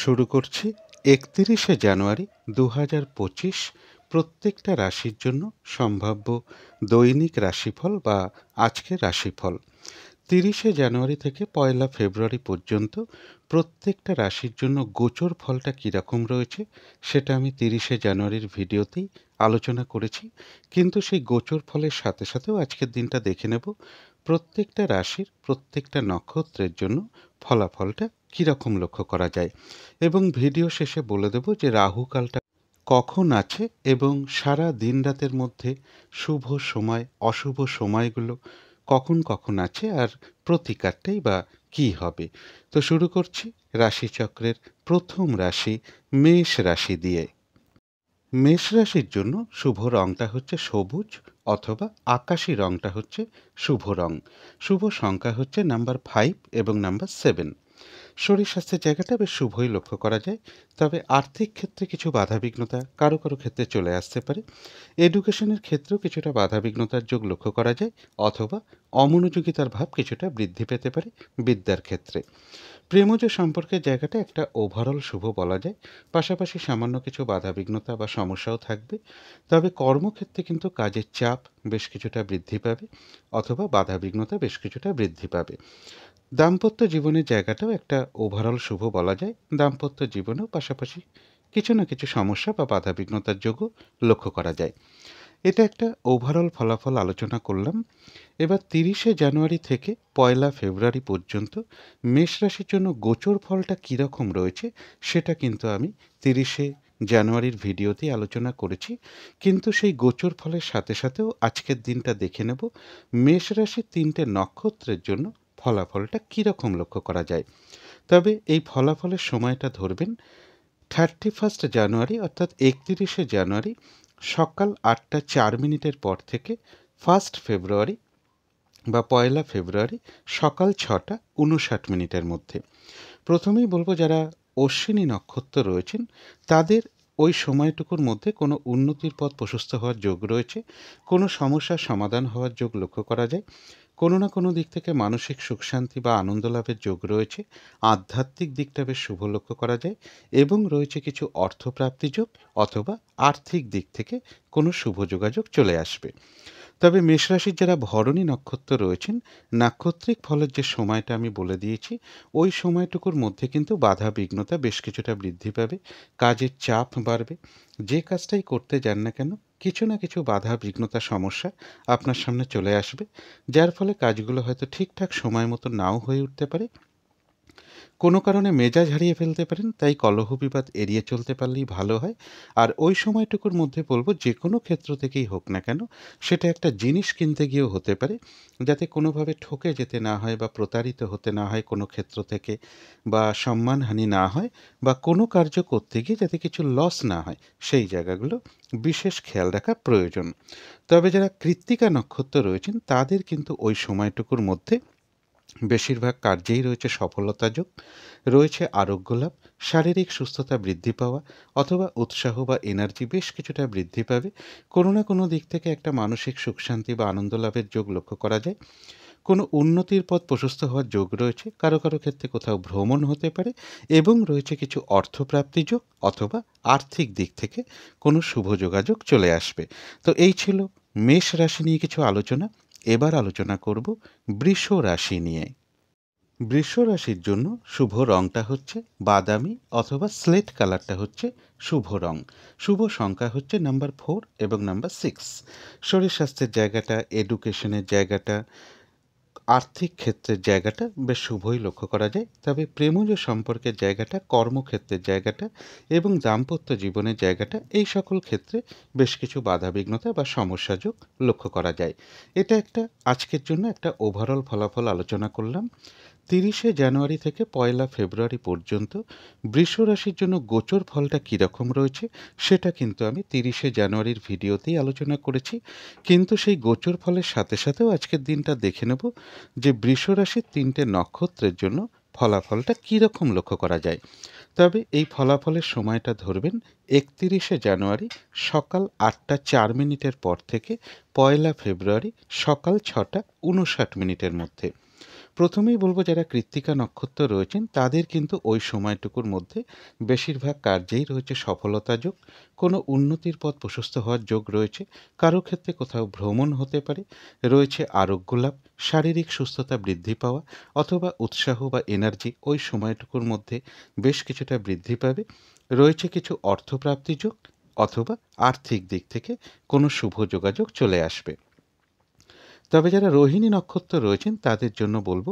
শুরু করছি ৩১শে জানুয়ারি ২০২৫ প্রত্যেকটা রাশির জন্য সম্ভাব্য দৈনিক রাশিফল বা আজকের রাশিফল। ৩০শে জানুয়ারি থেকে ১লা ফেব্রুয়ারি পর্যন্ত প্রত্যেকটা রাশির জন্য গোচর ফলটা কীরকম রয়েছে সেটা আমি ৩০শে জানুয়ারির ভিডিওতেই আলোচনা করেছি। কিন্তু সেই গোচর ফলের সাথে সাথেও আজকের দিনটা দেখে নেব প্রত্যেকটা রাশির প্রত্যেকটা নক্ষত্রের জন্য ফলাফলটা কীরকম লক্ষ্য করা যায়, এবং ভিডিও শেষে বলে দেব যে রাহুকালটা কখন আছে এবং সারা দিন রাতের মধ্যে শুভ সময় অশুভ সময়গুলো কখন কখন আছে আর প্রতিকারটাই বা কী হবে। তো শুরু করছি রাশিচক্রের প্রথম রাশি মেষ রাশি দিয়ে। মেষ রাশির জন্য শুভ রংটা হচ্ছে সবুজ অথবা আকাশি রংটা হচ্ছে শুভ রং। শুভ সংখ্যা হচ্ছে নাম্বার 5 এবং নাম্বার 7। শরীর স্বাস্থ্যের জায়গাটা বেশ শুভই লক্ষ্য করা যায়, তবে আর্থিক ক্ষেত্রে কিছু বাধাবিঘ্নতা কারো কারো ক্ষেত্রে চলে আসতে পারে। এডুকেশনের ক্ষেত্রেও কিছুটা বাধাবিঘ্নতার যোগ লক্ষ্য করা যায়, অথবা অমনোযোগিতার ভাব কিছুটা বৃদ্ধি পেতে পারে বিদ্যার ক্ষেত্রে। প্রেমজ সম্পর্কের জায়গাটা একটা ওভারঅল শুভ বলা যায়, পাশাপাশি সামান্য কিছু বাধাবিঘ্নতা বা সমস্যাও থাকবে। তবে কর্মক্ষেত্রে কিন্তু কাজের চাপ বেশ কিছুটা বৃদ্ধি পাবে, অথবা বাধাবিঘ্নতা বেশ কিছুটা বৃদ্ধি পাবে। দাম্পত্য জীবনের জায়গাটাও একটা ওভারঅল শুভ বলা যায়, দাম্পত্য জীবনেও পাশাপাশি কিছু না কিছু সমস্যা বা বাধাবিঘ্নতার যোগও লক্ষ্য করা যায়। এটা একটা ওভারঅল ফলাফল আলোচনা করলাম। এবার ৩০শে জানুয়ারি থেকে ১লা ফেব্রুয়ারি পর্যন্ত মেষ রাশির জন্য গোচর ফলটা কীরকম রয়েছে সেটা কিন্তু আমি ৩০শে জানুয়ারির ভিডিওতেই আলোচনা করেছি। কিন্তু সেই গোচর ফলের সাথে সাথেও আজকের দিনটা দেখে নেব মেষ রাশির ৩টে নক্ষত্রের জন্য ফলাফলটা কীরকম লক্ষ্য করা যায়। তবে এই ফলাফলের সময়টা ধরবেন 31 জানুয়ারি অর্থাৎ ৩১শে জানুয়ারি সকাল ৮টা ৪ মিনিটের পর থেকে 1 ফেব্রুয়ারি বা ১লা ফেব্রুয়ারি সকাল ৬টা ৫৯ মিনিটের মধ্যে। প্রথমেই বলবো যারা অশ্বিনী নক্ষত্র রয়েছেন তাদের ওই সময়টুকুর মধ্যে কোনো উন্নতির পথ প্রশস্ত হওয়ার যোগ রয়েছে, কোনো সমস্যার সমাধান হওয়ার যোগ লক্ষ্য করা যায়, কোনো না কোনো দিক থেকে মানসিক সুখ শান্তি বা আনন্দ লাভের যোগ রয়েছে, আধ্যাত্মিক দিকটা বেশ শুভ লক্ষ্য করা যায়, এবং রয়েছে কিছু অর্থপ্রাপ্তি যোগ, অথবা আর্থিক দিক থেকে কোনো শুভ যোগাযোগ চলে আসবে। তবে মেষরাশির যারা ভরণী নক্ষত্র রয়েছেন, নাক্ষত্রিক ফলের যে সময়টা আমি বলে দিয়েছি ওই সময়টুকুর মধ্যে কিন্তু বাধা বিঘ্নতা বেশ কিছুটা বৃদ্ধি পাবে, কাজের চাপ বাড়বে। যে কাজটাই করতে যান না কেন কিছু না কিছু বাধা বিঘ্নতা সমস্যা আপনার সামনে চলে আসবে, যার ফলে কাজগুলো হয়তো ঠিকঠাক সময় মতো নাও হয়ে উঠতে পারে, কোনো কারণে মেজাজ হারিয়ে ফেলতে পারেন। তাই কলহ বিবাদ এড়িয়ে চলতে পারলেই ভালো হয়। আর ওই সময়টুকুর মধ্যে বলব যে কোনো ক্ষেত্র থেকেই হোক না কেন সেটা একটা জিনিস কিনতে গিয়েও হতে পারে, যাতে কোনোভাবে ঠকে যেতে না হয় বা প্রতারিত হতে না হয় কোনো ক্ষেত্র থেকে, বা সম্মানহানি না হয়, বা কোনো কার্য করতে গিয়ে যাতে কিছু লস না হয় সেই জায়গাগুলো বিশেষ খেয়াল রাখা প্রয়োজন। তবে যারা কৃত্তিকা নক্ষত্র রয়েছেন তাদের কিন্তু ওই সময়টুকুর মধ্যে বেশিরভাগ কার্যেই রয়েছে সফলতা যোগ, রয়েছে আরোগ্য লাভ, শারীরিক সুস্থতা বৃদ্ধি পাওয়া, অথবা উৎসাহ বা এনার্জি বেশ কিছুটা বৃদ্ধি পাবে। কোনো না কোনো দিক থেকে একটা মানসিক সুখ শান্তি বা আনন্দ লাভের যোগ লক্ষ্য করা যায়। কোনো উন্নতির পথ প্রশস্ত হওয়ার যোগ রয়েছে, কারো কারো ক্ষেত্রে কোথাও ভ্রমণ হতে পারে, এবং রয়েছে কিছু অর্থপ্রাপ্তি যোগ, অথবা আর্থিক দিক থেকে কোনো শুভ যোগাযোগ চলে আসবে। তো এই ছিল মেষ রাশি নিয়ে কিছু আলোচনা। এবার আলোচনা করব বৃষ রাশি নিয়ে। বৃষ রাশির জন্য শুভ রংটা হচ্ছে বাদামি অথবা স্লেট কালারটা হচ্ছে শুভ রং। শুভ সংখ্যা হচ্ছে নাম্বার 4 এবং নাম্বার 6। শরীর স্বাস্থ্যের জায়গাটা, এডুকেশনের জায়গাটা, আর্থিক ক্ষেত্রের জায়গাটা বেশ শুভই লক্ষ্য করা যায়। তবে প্রেমজ সম্পর্কের জায়গাটা, কর্মক্ষেত্রের জায়গাটা এবং দাম্পত্য জীবনের জায়গাটা এই সকল ক্ষেত্রে বেশ কিছু বাধাবিঘ্নতা বা সমস্যা যোগ লক্ষ্য করা যায়। এটা একটা আজকের জন্য একটা ওভারঅল ফলাফল আলোচনা করলাম। ৩০শে জানুয়ারি থেকে ১লা ফেব্রুয়ারি পর্যন্ত বৃষ রাশির জন্য গোচর ফলটা কীরকম রয়েছে সেটা কিন্তু আমি ৩০শে জানুয়ারির ভিডিওতেই আলোচনা করেছি। কিন্তু সেই গোচর ফলের সাথে সাথেও আজকের দিনটা দেখে নেব যে বৃষ রাশির ৩টে নক্ষত্রের জন্য ফলাফলটা কীরকম লক্ষ্য করা যায়। তবে এই ফলাফলের সময়টা ধরবেন ৩১শে জানুয়ারি সকাল ৮টা ৪ মিনিটের পর থেকে ১লা ফেব্রুয়ারি সকাল ৬টা ৫৯ মিনিটের মধ্যে। প্রথমেই বলব যারা কৃত্তিকা নক্ষত্র রয়েছেন তাদের কিন্তু ওই সময়টুকুর মধ্যে বেশিরভাগ কার্যেই রয়েছে সফলতা যোগ, কোনো উন্নতির পথ প্রশস্ত হওয়ার যোগ রয়েছে, কারো ক্ষেত্রে কোথাও ভ্রমণ হতে পারে, রয়েছে আরোগ্য লাভ, শারীরিক সুস্থতা বৃদ্ধি পাওয়া অথবা উৎসাহ বা এনার্জি ওই সময়টুকুর মধ্যে বেশ কিছুটা বৃদ্ধি পাবে, রয়েছে কিছু অর্থপ্রাপ্তি যোগ অথবা আর্থিক দিক থেকে কোনো শুভ যোগাযোগ চলে আসবে। তবে যারা রোহিণী নক্ষত্র রয়েছেন তাদের জন্য বলবো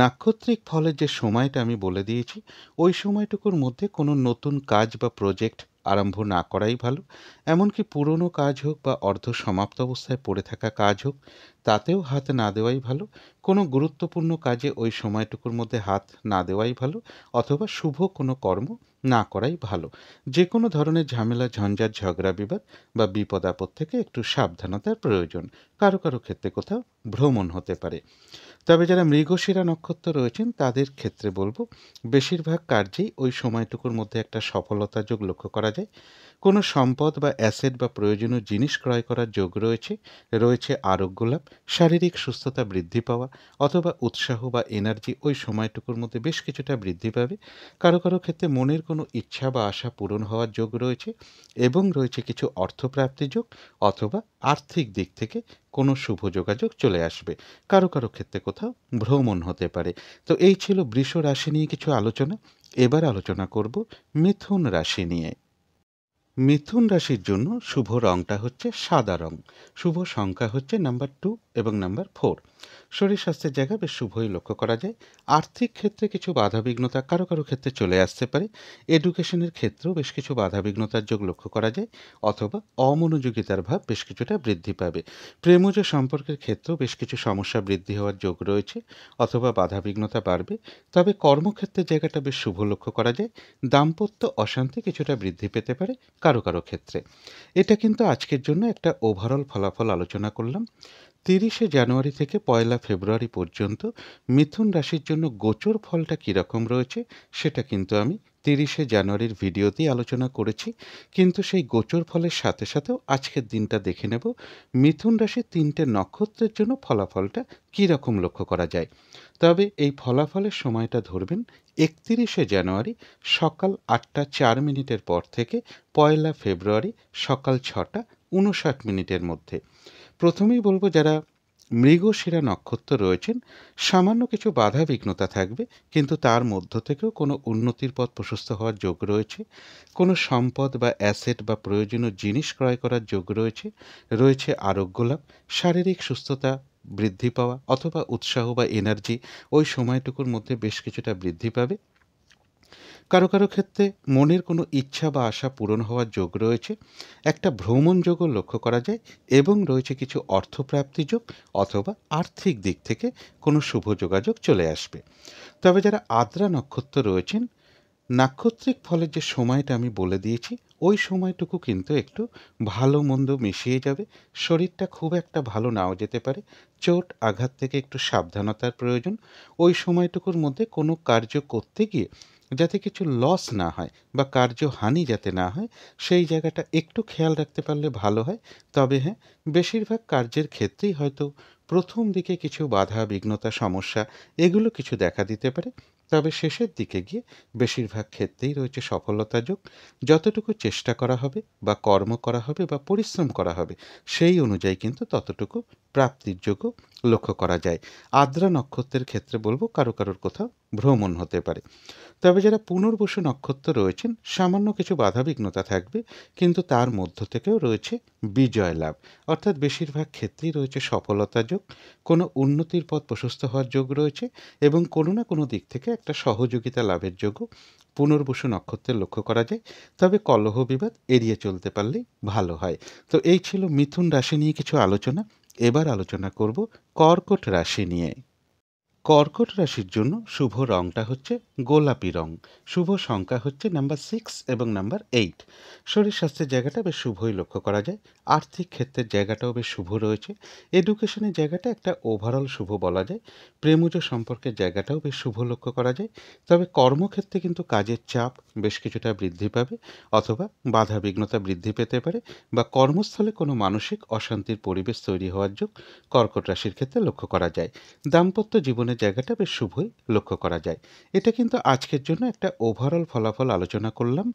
নাক্ষত্রিক ফলের যে সময়টা আমি বলে দিয়েছি ওই সময়টুকুর মধ্যে কোনো নতুন কাজ বা প্রজেক্ট আরম্ভ না করাই ভালো। এমনকি পুরনো কাজ হোক বা অর্ধ সমাপ্ত অবস্থায় পড়ে থাকা কাজ হোক তাতেও হাত না দেওয়াই ভালো। কোনো গুরুত্বপূর্ণ কাজে ওই সময়টুকুর মধ্যে হাত না দেওয়াই ভালো অথবা শুভ কোনো কর্ম না করাই ভালো। যে কোনো ধরনের ঝামেলা ঝঞ্ঝাট ঝগড়া বিবাদ বা বিপদ আপদ থেকে একটু সাবধানতার প্রয়োজন। কারো কারো ক্ষেত্রে কোথাও ভ্রমণ হতে পারে। তবে যারা মৃগশিরা নক্ষত্র রয়েছেন তাদের ক্ষেত্রে বলবো বেশিরভাগ কার্যেই ওই সময়টুকুর মধ্যে একটা সফলতা যোগ লক্ষ্য করা যায়। কোনো সম্পদ বা অ্যাসেট বা প্রয়োজনীয় জিনিস ক্রয় করার যোগ রয়েছে, রয়েছে আরোগ্য লাভ, শারীরিক সুস্থতা বৃদ্ধি পাওয়া অথবা উৎসাহ বা এনার্জি ওই সময়টুকুর মধ্যে বেশ কিছুটা বৃদ্ধি পাবে। কারো কারো ক্ষেত্রে মনের কোনো ইচ্ছা বা আশা পূরণ হওয়ার যোগ রয়েছে এবং রয়েছে কিছু অর্থপ্রাপ্তি যোগ অথবা আর্থিক দিক থেকে কোনো শুভ যোগাযোগ চলে আসবে। কারো কারো ক্ষেত্রে কোথাও ভ্রমণ হতে পারে। তো এই ছিল বৃষ রাশি নিয়ে কিছু আলোচনা। এবার আলোচনা করব মিথুন রাশি নিয়ে। মিথুন রাশির জন্য শুভ রংটা হচ্ছে সাদা রং, শুভ সংখ্যা হচ্ছে নাম্বার 2 এবং নাম্বার 4। শরীর স্বাস্থ্যের জায়গায় বেশ শুভই লক্ষ্য করা যায়। আর্থিক ক্ষেত্রে কিছু বাধাবিঘ্নতা কারো কারো ক্ষেত্রে চলে আসতে পারে। এডুকেশনের ক্ষেত্রেও বেশ কিছু বাধাবিঘ্নতার যোগ লক্ষ্য করা যায় অথবা অমনোযোগিতার ভাব বেশ কিছুটা বৃদ্ধি পাবে। প্রেমজ সম্পর্কের ক্ষেত্রেও বেশ কিছু সমস্যা বৃদ্ধি হওয়ার যোগ রয়েছে অথবা বাধাবিঘ্নতা বাড়বে। তবে কর্মক্ষেত্রের জায়গাটা বেশ শুভ লক্ষ্য করা যায়। দাম্পত্য অশান্তি কিছুটা বৃদ্ধি পেতে পারে কারো কারো ক্ষেত্রে। এটা কিন্তু আজকের জন্য একটা ওভারঅল ফলাফল আলোচনা করলাম। 30শে জানুয়ারি থেকে 1লা ফেব্রুয়ারি পর্যন্ত মিথুন রাশির জন্য গোচর ফলটা কীরকম রয়েছে সেটা কিন্তু আমি 30শে জানুয়ারির ভিডিওতেই আলোচনা করেছি। কিন্তু সেই গোচর ফলের সাথে সাথেও আজকের দিনটা দেখে নেব মিথুন রাশির 3টে নক্ষত্রের জন্য ফলাফলটা কীরকম লক্ষ্য করা যায়। তবে এই ফলাফলের সময়টা ধরবেন 31শে জানুয়ারি সকাল 8টা 4 মিনিটের পর থেকে 1লা ফেব্রুয়ারি সকাল 6টা 59 মিনিটের মধ্যে। প্রথমেই বলবো যারা মৃগশিরা নক্ষত্র রয়েছেন সামান্য কিছু বাধা বিঘ্নতা থাকবে, কিন্তু তার মধ্য থেকেও কোনো উন্নতির পথ প্রশস্ত হওয়ার যোগ রয়েছে। কোনো সম্পদ বা অ্যাসেট বা প্রয়োজনীয় জিনিস ক্রয় করার যোগ রয়েছে, রয়েছে আরোগ্য লাভ, শারীরিক সুস্থতা বৃদ্ধি পাওয়া অথবা উৎসাহ বা এনার্জি ওই সময়টুকুর মধ্যে বেশ কিছুটা বৃদ্ধি পাবে। কারো কারো ক্ষেত্রে মনের কোনো ইচ্ছা বা আশা পূরণ হওয়ার যোগ রয়েছে। একটা ভ্রমণ যোগও লক্ষ্য করা যায় এবং রয়েছে কিছু অর্থপ্রাপ্তি যোগ অথবা আর্থিক দিক থেকে কোনো শুভ যোগাযোগ চলে আসবে। তবে যারা আদ্রা নক্ষত্র রয়েছেন নাক্ষত্রিক ফলের যে সময়টা আমি বলে দিয়েছি ওই সময়টুকু কিন্তু একটু ভালো মন্দ মিশিয়ে যাবে। শরীরটা খুব একটা ভালো নাও যেতে পারে। চোট আঘাত থেকে একটু সাবধানতার প্রয়োজন। ওই সময়টুকুর মধ্যে কোনো কার্য করতে গিয়ে যাতে কিছু লস না হয় বা কার্যহানি যাতে না হয় সেই জায়গাটা একটু খেয়াল রাখতে পারলে ভালো হয়। তবে হ্যাঁ, বেশিরভাগ কার্যের ক্ষেত্রেই হয়তো প্রথম দিকে কিছু বাধা বিঘ্নতা সমস্যা এগুলো কিছু দেখা দিতে পারে। তবে শেষের দিকে গিয়ে বেশিরভাগ ক্ষেত্রেই রয়েছে সফলতা যোগ। যতটুকু চেষ্টা করা হবে বা কর্ম করা হবে বা পরিশ্রম করা হবে সেই অনুযায়ী কিন্তু ততটুকু প্রাপ্তির যোগ্য লক্ষ্য করা যায়। আদ্রা নক্ষত্রের ক্ষেত্রে বলবো কারো কারোর কোথাও ভ্রমণ হতে পারে। তবে যারা পুনর্বসু নক্ষত্র রয়েছেন সামান্য কিছু বাধাবিঘ্নতা থাকবে, কিন্তু তার মধ্য থেকেও রয়েছে বিজয় লাভ, অর্থাৎ বেশিরভাগ ক্ষেত্রেই রয়েছে সফলতা যোগ। কোনো উন্নতির পথ প্রশস্ত হওয়ার যোগ রয়েছে এবং কোনো না কোনো দিক থেকে একটা সহযোগিতা লাভের যোগও পুনর্বসু নক্ষত্রের লক্ষ্য করা যায়। তবে কলহ বিবাদ এড়িয়ে চলতে পারলেই ভালো হয়। তো এই ছিল মিথুন রাশি নিয়ে কিছু আলোচনা। এবার আলোচনা করব কর্কট রাশি নিয়ে। কর্কট রাশির জন্য শুভ রংটা হচ্ছে গোলাপি রং, শুভ সংখ্যা হচ্ছে নাম্বার 6 এবং নাম্বার 8। শরীর স্বাস্থ্যের জায়গাটা বেশ শুভই লক্ষ্য করা যায়। আর্থিক ক্ষেত্রের জায়গাটাও বেশ শুভ রয়েছে। এডুকেশনের জায়গাটা একটা ওভারঅল শুভ বলা যায়। প্রেমজ সম্পর্কের জায়গাটাও বেশ শুভ লক্ষ্য করা যায়। তবে কর্মক্ষেত্রে কিন্তু কাজের চাপ বেশ কিছুটা বৃদ্ধি পাবে অথবা বাধা বিঘ্নতা বৃদ্ধি পেতে পারে বা কর্মস্থলে কোনো মানসিক অশান্তির পরিবেশ তৈরি হওয়ার যোগ কর্কট রাশির ক্ষেত্রে লক্ষ্য করা যায়। দাম্পত্য জীবনে জীবনের জায়গাটা বেশ শুভই লক্ষ্য করা যায়। এটা কিন্তু আজকের জন্য একটা ওভারঅল ফলাফল আলোচনা করলাম।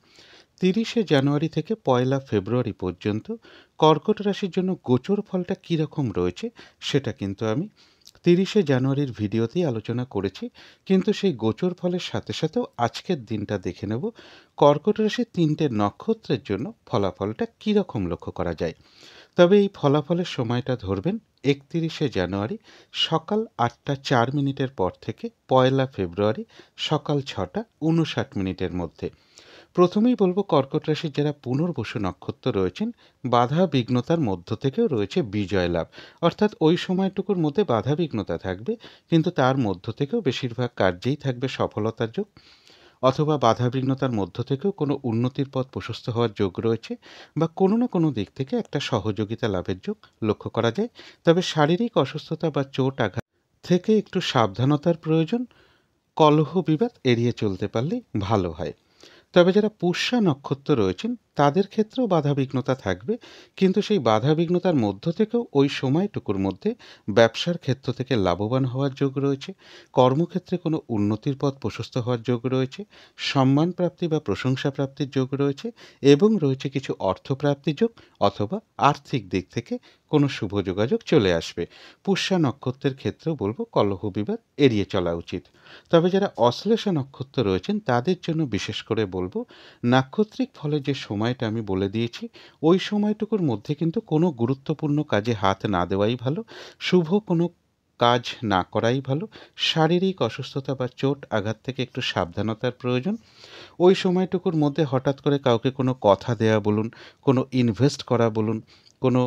30শে জানুয়ারি থেকে 1লা ফেব্রুয়ারি পর্যন্ত কর্কট রাশির জন্য গোচর ফলটা কীরকম রয়েছে সেটা কিন্তু আমি 30শে জানুয়ারির ভিডিওতেই আলোচনা করেছি। কিন্তু সেই গোচর ফলের সাথে সাথেও আজকের দিনটা দেখে নেব কর্কট রাশির 3টে নক্ষত্রের জন্য ফলাফলটা কীরকম লক্ষ্য করা যায়। তবে এই ফলাফলের সময়টা ধরবেন 31শে জানুয়ারি সকাল 8টা 4 মিনিটের পর থেকে 1লা ফেব্রুয়ারি সকাল 6টা 59 মিনিটের মধ্যে। প্রথমেই বলবো কর্কট রাশির যারা পুনর্বসু নক্ষত্র রয়েছেন, বাধা বিঘ্নতার মধ্য থেকেও রয়েছে বিজয় লাভ। অর্থাৎ ওই সময়টুকুর মধ্যে বাধা বিঘ্নতা থাকবে, কিন্তু তার মধ্য থেকেও বেশিরভাগ কার্যেই থাকবে সফলতার যোগ, অথবা বাধা বিঘ্নতার মধ্য থেকেও কোনো উন্নতির পথ প্রশস্ত হওয়ার যোগ রয়েছে, বা কোনো না কোনো দিক থেকে একটা সহযোগিতা লাভের যোগ লক্ষ্য করা যায়। তবে শারীরিক অসুস্থতা বা চোট আঘাত থেকে একটু সাবধানতার প্রয়োজন। কলহ বিবাদ এড়িয়ে চলতে পারলেই ভালো হয়। তবে যারা পুষ্যা নক্ষত্র রয়েছেন তাদের ক্ষেত্রেও বাধাবিঘ্নতা থাকবে, কিন্তু সেই বাধাবিঘ্নতার মধ্য থেকেও ওই সময়টুকুর মধ্যে ব্যবসার ক্ষেত্র থেকে লাভবান হওয়ার যোগ রয়েছে, কর্মক্ষেত্রে কোনো উন্নতির পথ প্রশস্ত হওয়ার যোগ রয়েছে, সম্মান প্রাপ্তি বা প্রশংসা প্রাপ্তির যোগ রয়েছে, এবং রয়েছে কিছু অর্থপ্রাপ্তির যোগ, অথবা আর্থিক দিক থেকে কোনো শুভ যোগাযোগ চলে আসবে। পুষ্যা নক্ষত্রের ক্ষেত্রেও বলবো কলহ বিবাদ এড়িয়ে চলা উচিত। তবে যারা অশ্লেষা নক্ষত্র রয়েছেন তাদের জন্য বিশেষ করে বলবো নাক্ষত্রিক ফলের যে সময়টা আমি বলে দিয়েছি ওই সময়টুকুর মধ্যে কিন্তু কোনো গুরুত্বপূর্ণ কাজে হাত না দেওয়াই ভালো, শুভ কোনো কাজ না করাই ভালো। শারীরিক অসুস্থতা বা চোট আঘাত থেকে একটু সাবধানতার প্রয়োজন। ওই সময়টুকুর মধ্যে হঠাৎ করে কাউকে কোনো কথা দেয়া বলুন, কোনো ইনভেস্ট করা বলুন, কোনো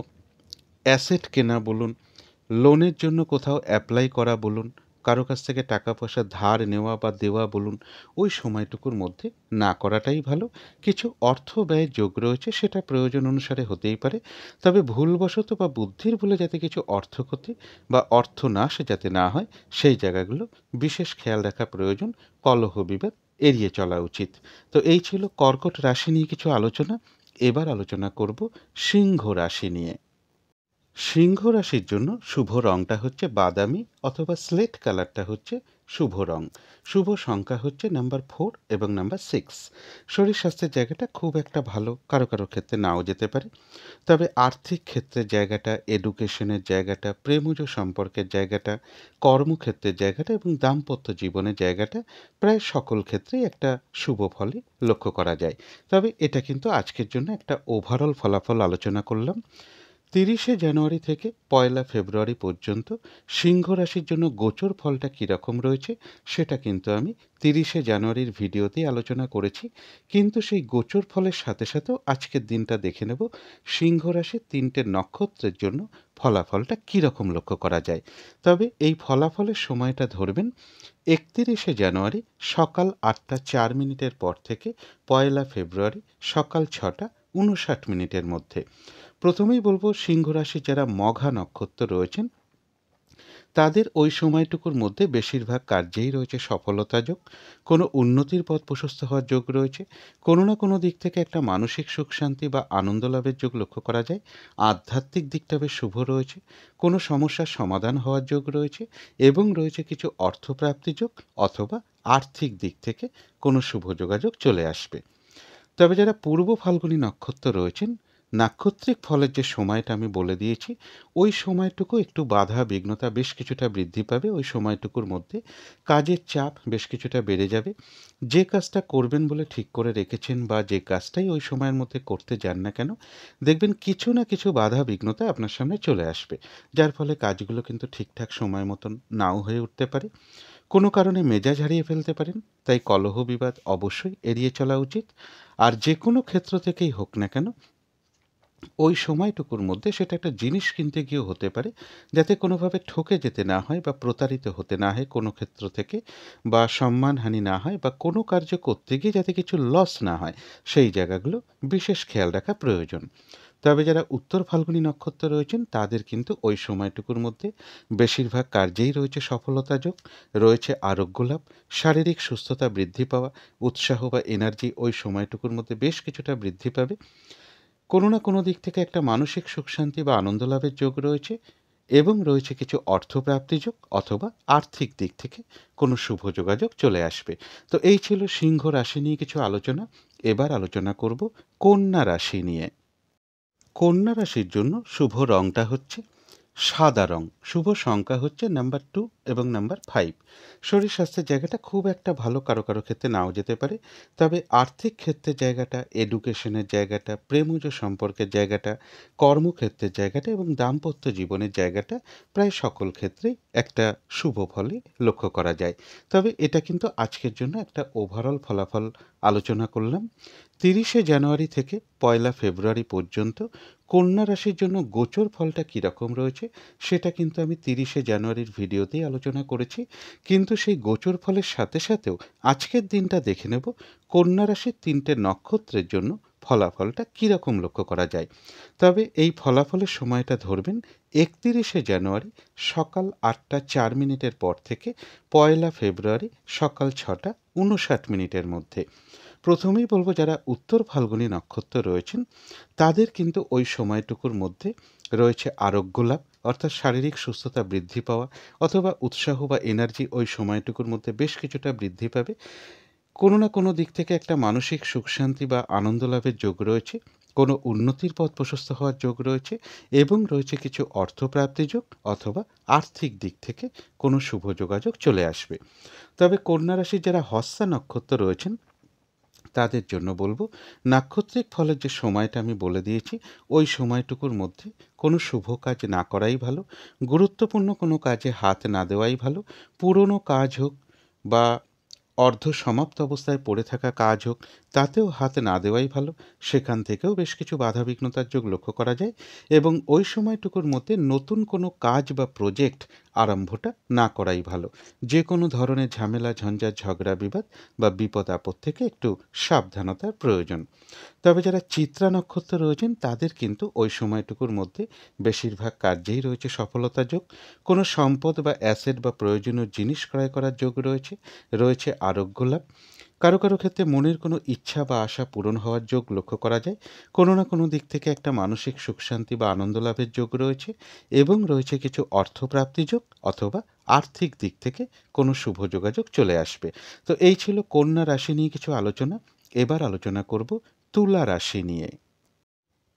অ্যাসেট কেনা বলুন, লোনের জন্য কোথাও অ্যাপ্লাই করা বলুন, কারো কাছ থেকে টাকা পয়সা ধার নেওয়া বা দেওয়া বলুন, ওই সময়টুকুর মধ্যে না করাটাই ভালো। কিছু অর্থ ব্যয়ের যোগ রয়েছে, সেটা প্রয়োজন অনুসারে হতেই পারে, তবে ভুলবশত বা বুদ্ধির ভুলে যাতে কিছু অর্থক্ষতি বা অর্থনাশ যাতে না হয় সেই জায়গাগুলো বিশেষ খেয়াল রাখা প্রয়োজন। কলহ বিবাদ এড়িয়ে চলা উচিত। তো এই ছিল কর্কট রাশি নিয়ে কিছু আলোচনা। এবার আলোচনা করব সিংহ রাশি নিয়ে। সিংহ রাশির জন্য শুভ রংটা হচ্ছে বাদামি অথবা স্লেট কালারটা হচ্ছে শুভ রং। শুভ সংখ্যা হচ্ছে নাম্বার 4 এবং নাম্বার 6। শরীর স্বাস্থ্যের জায়গাটা খুব একটা ভালো, কারো কারো ক্ষেত্রে নাও যেতে পারে। তবে আর্থিক ক্ষেত্রের জায়গাটা, এডুকেশনের জায়গাটা, প্রেমজ সম্পর্কের জায়গাটা, কর্মক্ষেত্রের জায়গাটা এবং দাম্পত্য জীবনের জায়গাটা প্রায় সকল ক্ষেত্রেই একটা শুভ ফলই লক্ষ্য করা যায়। তবে এটা কিন্তু আজকের জন্য একটা ওভারঅল ফলাফল আলোচনা করলাম। 30শে জানুয়ারি থেকে 1লা ফেব্রুয়ারি পর্যন্ত সিংহ রাশির জন্য গোচর ফলটা কীরকম রয়েছে সেটা কিন্তু আমি 30শে জানুয়ারির ভিডিওতেই আলোচনা করেছি। কিন্তু সেই গোচর ফলের সাথে সাথেও আজকের দিনটা দেখে নেব সিংহ রাশির 3টে নক্ষত্রের জন্য ফলাফলটা কীরকম লক্ষ্য করা যায়। তবে এই ফলাফলের সময়টা ধরবেন 31শে জানুয়ারি সকাল 8টা 4 মিনিটের পর থেকে 1লা ফেব্রুয়ারি সকাল 6টা 59 মিনিটের মধ্যে। প্রথমেই বলবো সিংহ রাশির যারা মঘা নক্ষত্র রয়েছেন তাদের ওই সময়টুকুর মধ্যে বেশিরভাগ কার্যেই রয়েছে সফলতা যোগ, কোনো উন্নতির পথ প্রশস্ত হওয়ার যোগ রয়েছে, কোনো না কোনো দিক থেকে একটা মানসিক সুখ শান্তি বা আনন্দ লাভের যোগ লক্ষ্য করা যায়। আধ্যাত্মিক দিকটা বেশ শুভ রয়েছে, কোনো সমস্যার সমাধান হওয়ার যোগ রয়েছে, এবং রয়েছে কিছু অর্থপ্রাপ্তি যোগ, অথবা আর্থিক দিক থেকে কোনো শুভ যোগাযোগ চলে আসবে। তবে যারা পূর্ব ফাল্গুনী নক্ষত্র রয়েছেন নাক্ষত্রিক ফলের যে সময়টা আমি বলে দিয়েছি ওই সময়টুকু একটু বাধা বিঘ্নতা বেশ কিছুটা বৃদ্ধি পাবে। ওই সময়টুকুর মধ্যে কাজের চাপ বেশ কিছুটা বেড়ে যাবে। যে কাজটা করবেন বলে ঠিক করে রেখেছেন বা যে কাজটাই ওই সময়ের মধ্যে করতে যান না কেন, দেখবেন কিছু না কিছু বাধা বিঘ্নতা আপনার সামনে চলে আসবে, যার ফলে কাজগুলো কিন্তু ঠিকঠাক সময় মতন নাও হয়ে উঠতে পারে। কোনো কারণে মেজাজ হারিয়ে ফেলতে পারেন, তাই কলহ বিবাদ অবশ্যই এড়িয়ে চলা উচিত। আর যে কোনো ক্ষেত্র থেকেই হোক না কেন ওই সময়টুকুর মধ্যে সেটা একটা জিনিস কিনতে গিয়েও হতে পারে, যাতে কোনোভাবে ঠকে যেতে না হয় বা প্রতারিত হতে না হয় কোনো ক্ষেত্র থেকে, বা সম্মানহানি না হয়, বা কোনো কার্য করতে গিয়ে যাতে কিছু লস না হয় সেই জায়গাগুলো বিশেষ খেয়াল রাখা প্রয়োজন। তবে যারা উত্তর ফাল্গুনী নক্ষত্র রয়েছেন তাদের কিন্তু ওই সময়টুকুর মধ্যে বেশিরভাগ কার্যেই রয়েছে সফলতা যোগ, রয়েছে আরোগ্য লাভ, শারীরিক সুস্থতা বৃদ্ধি পাওয়া, উৎসাহ বা এনার্জি ওই সময়টুকুর মধ্যে বেশ কিছুটা বৃদ্ধি পাবে। কোনো না কোনো দিক থেকে একটা মানসিক সুখ শান্তি বা আনন্দ লাভের যোগ রয়েছে, এবং রয়েছে কিছু অর্থপ্রাপ্তিযোগ অথবা আর্থিক দিক থেকে কোনো শুভ যোগাযোগ চলে আসবে। তো এই ছিল সিংহ রাশি নিয়ে কিছু আলোচনা। এবার আলোচনা করব কন্যা রাশি নিয়ে। কন্যা রাশির জন্য শুভ রংটা হচ্ছে সাদা রং। শুভ সংখ্যা হচ্ছে নাম্বার 2 এবং নাম্বার 5। শরীর স্বাস্থ্যের জায়গাটা খুব একটা ভালো কারো কারো ক্ষেত্রে নাও যেতে পারে, তবে আর্থিক ক্ষেত্রের জায়গাটা, এডুকেশনের জায়গাটা, প্রেমজ সম্পর্কের জায়গাটা, কর্মক্ষেত্রের জায়গাটা এবং দাম্পত্য জীবনের জায়গাটা প্রায় সকল ক্ষেত্রেই একটা শুভ ফলই লক্ষ্য করা যায়। তবে এটা কিন্তু আজকের জন্য একটা ওভারঅল ফলাফল আলোচনা করলাম। 30শে জানুয়ারি থেকে 1লা ফেব্রুয়ারি পর্যন্ত কন্যা রাশির জন্য গোচর ফলটা কীরকম রয়েছে সেটা কিন্তু আমি 30শে জানুয়ারির ভিডিওতেই আলোচনা করেছি। কিন্তু সেই গোচর ফলের সাথে সাথেও আজকের দিনটা দেখে নেব কন্যা রাশির 3টে নক্ষত্রের জন্য ফলাফলটা কীরকম লক্ষ্য করা যায়। তবে এই ফলাফলের সময়টা ধরবেন 31শে জানুয়ারি সকাল 8টা 4 মিনিটের পর থেকে 1লা ফেব্রুয়ারি সকাল 6টা 59 মিনিটের মধ্যে। প্রথমেই বলবো যারা উত্তর ফাল্গুনী নক্ষত্র রয়েছেন তাদের কিন্তু ওই সময়টুকুর মধ্যে রয়েছে আরোগ্য লাভ, অর্থাৎ শারীরিক সুস্থতা বৃদ্ধি পাওয়া অথবা উৎসাহ বা এনার্জি ওই সময়টুকুর মধ্যে বেশ কিছুটা বৃদ্ধি পাবে। কোনো না কোনো দিক থেকে একটা মানসিক সুখ শান্তি বা আনন্দ লাভের যোগ রয়েছে, কোনো উন্নতির পথ প্রশস্ত হওয়ার যোগ রয়েছে এবং রয়েছে কিছু অর্থপ্রাপ্তি যোগ অথবা আর্থিক দিক থেকে কোনো শুভ যোগাযোগ চলে আসবে। তবে কন্যা রাশির যারা হস্তা নক্ষত্র রয়েছেন তাদের জন্য বলবো নাক্ষত্রিক ফলের যে সময়টা আমি বলে দিয়েছি ওই সময়টুকুর মধ্যে কোনো শুভ কাজ না করাই ভালো, গুরুত্বপূর্ণ কোনো কাজে হাত না দেওয়াই ভালো। পুরনো কাজ হোক বা অর্ধ সমাপ্ত অবস্থায় পড়ে থাকা কাজ হোক তাতেও হাত না দেওয়াই ভালো। সেখান থেকেও বেশ কিছু বাধাবিঘ্নতার যোগ লক্ষ্য করা যায় এবং ওই সময়টুকুর মধ্যে নতুন কোনো কাজ বা প্রজেক্ট আরম্ভটা না করাই ভালো। যে কোনো ধরনের ঝামেলা ঝঞ্ঝাট ঝগড়া বিবাদ বা বিপদ আপদ থেকে একটু সাবধানতার প্রয়োজন। তবে যারা চিত্রা নক্ষত্র রয়েছেন তাদের কিন্তু ওই সময়টুকুর মধ্যে বেশিরভাগ কার্যেই রয়েছে সফলতা যোগ। কোনো সম্পদ বা অ্যাসেট বা প্রয়োজনীয় জিনিস ক্রয় করার যোগ রয়েছে, রয়েছে আরোগ্য লাভ। কারো কারো ক্ষেত্রে মনের কোনো ইচ্ছা বা আশা পূরণ হওয়ার যোগ লক্ষ্য করা যায়। কোনো না কোনো দিক থেকে একটা মানসিক সুখ শান্তি বা আনন্দ লাভের যোগ রয়েছে এবং রয়েছে কিছু অর্থপ্রাপ্তি যোগ অথবা আর্থিক দিক থেকে কোনো শুভ যোগাযোগ চলে আসবে। তো এই ছিল কন্যা রাশি নিয়ে কিছু আলোচনা। এবার আলোচনা করব তুলা রাশি নিয়ে।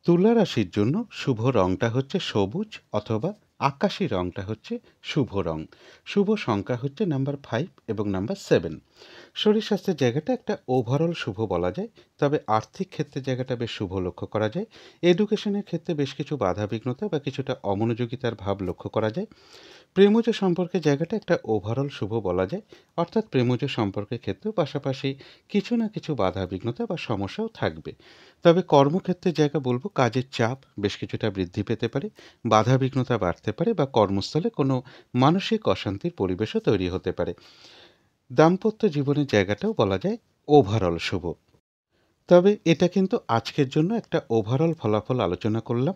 তুলা রাশির জন্য শুভ রংটা হচ্ছে সবুজ অথবা আকাশি রংটা হচ্ছে শুভ রং। শুভ সংখ্যা হচ্ছে নাম্বার 5 এবং নাম্বার 7। শরীর স্বাস্থ্যের জায়গাটা একটা ওভারঅল শুভ বলা যায়, তবে আর্থিক ক্ষেত্রের জায়গাটা বেশ শুভ লক্ষ্য করা যায়। এডুকেশনের ক্ষেত্রে বেশ কিছু বাধাবিঘ্নতা বা কিছুটা অমনোযোগিতার ভাব লক্ষ্য করা যায়। প্রেমজ সম্পর্কের জায়গাটা একটা ওভারঅল শুভ বলা যায়, অর্থাৎ প্রেমজ সম্পর্কের ক্ষেত্রেও পাশাপাশি কিছু না কিছু বাধাবিঘ্নতা বা সমস্যাও থাকবে। তবে কর্মক্ষেত্রের জায়গা বলবো কাজের চাপ বেশ কিছুটা বৃদ্ধি পেতে পারে, বাধাবিঘ্নতা বাড়তে পারে বা কর্মস্থলে কোনো মানসিক অশান্তির পরিবেশও তৈরি হতে পারে। দাম্পত্য জীবনের জায়গাটাও বলা যায় ওভারঅল শুভ। তবে এটা কিন্তু আজকের জন্য একটা ওভারঅল ফলাফল আলোচনা করলাম।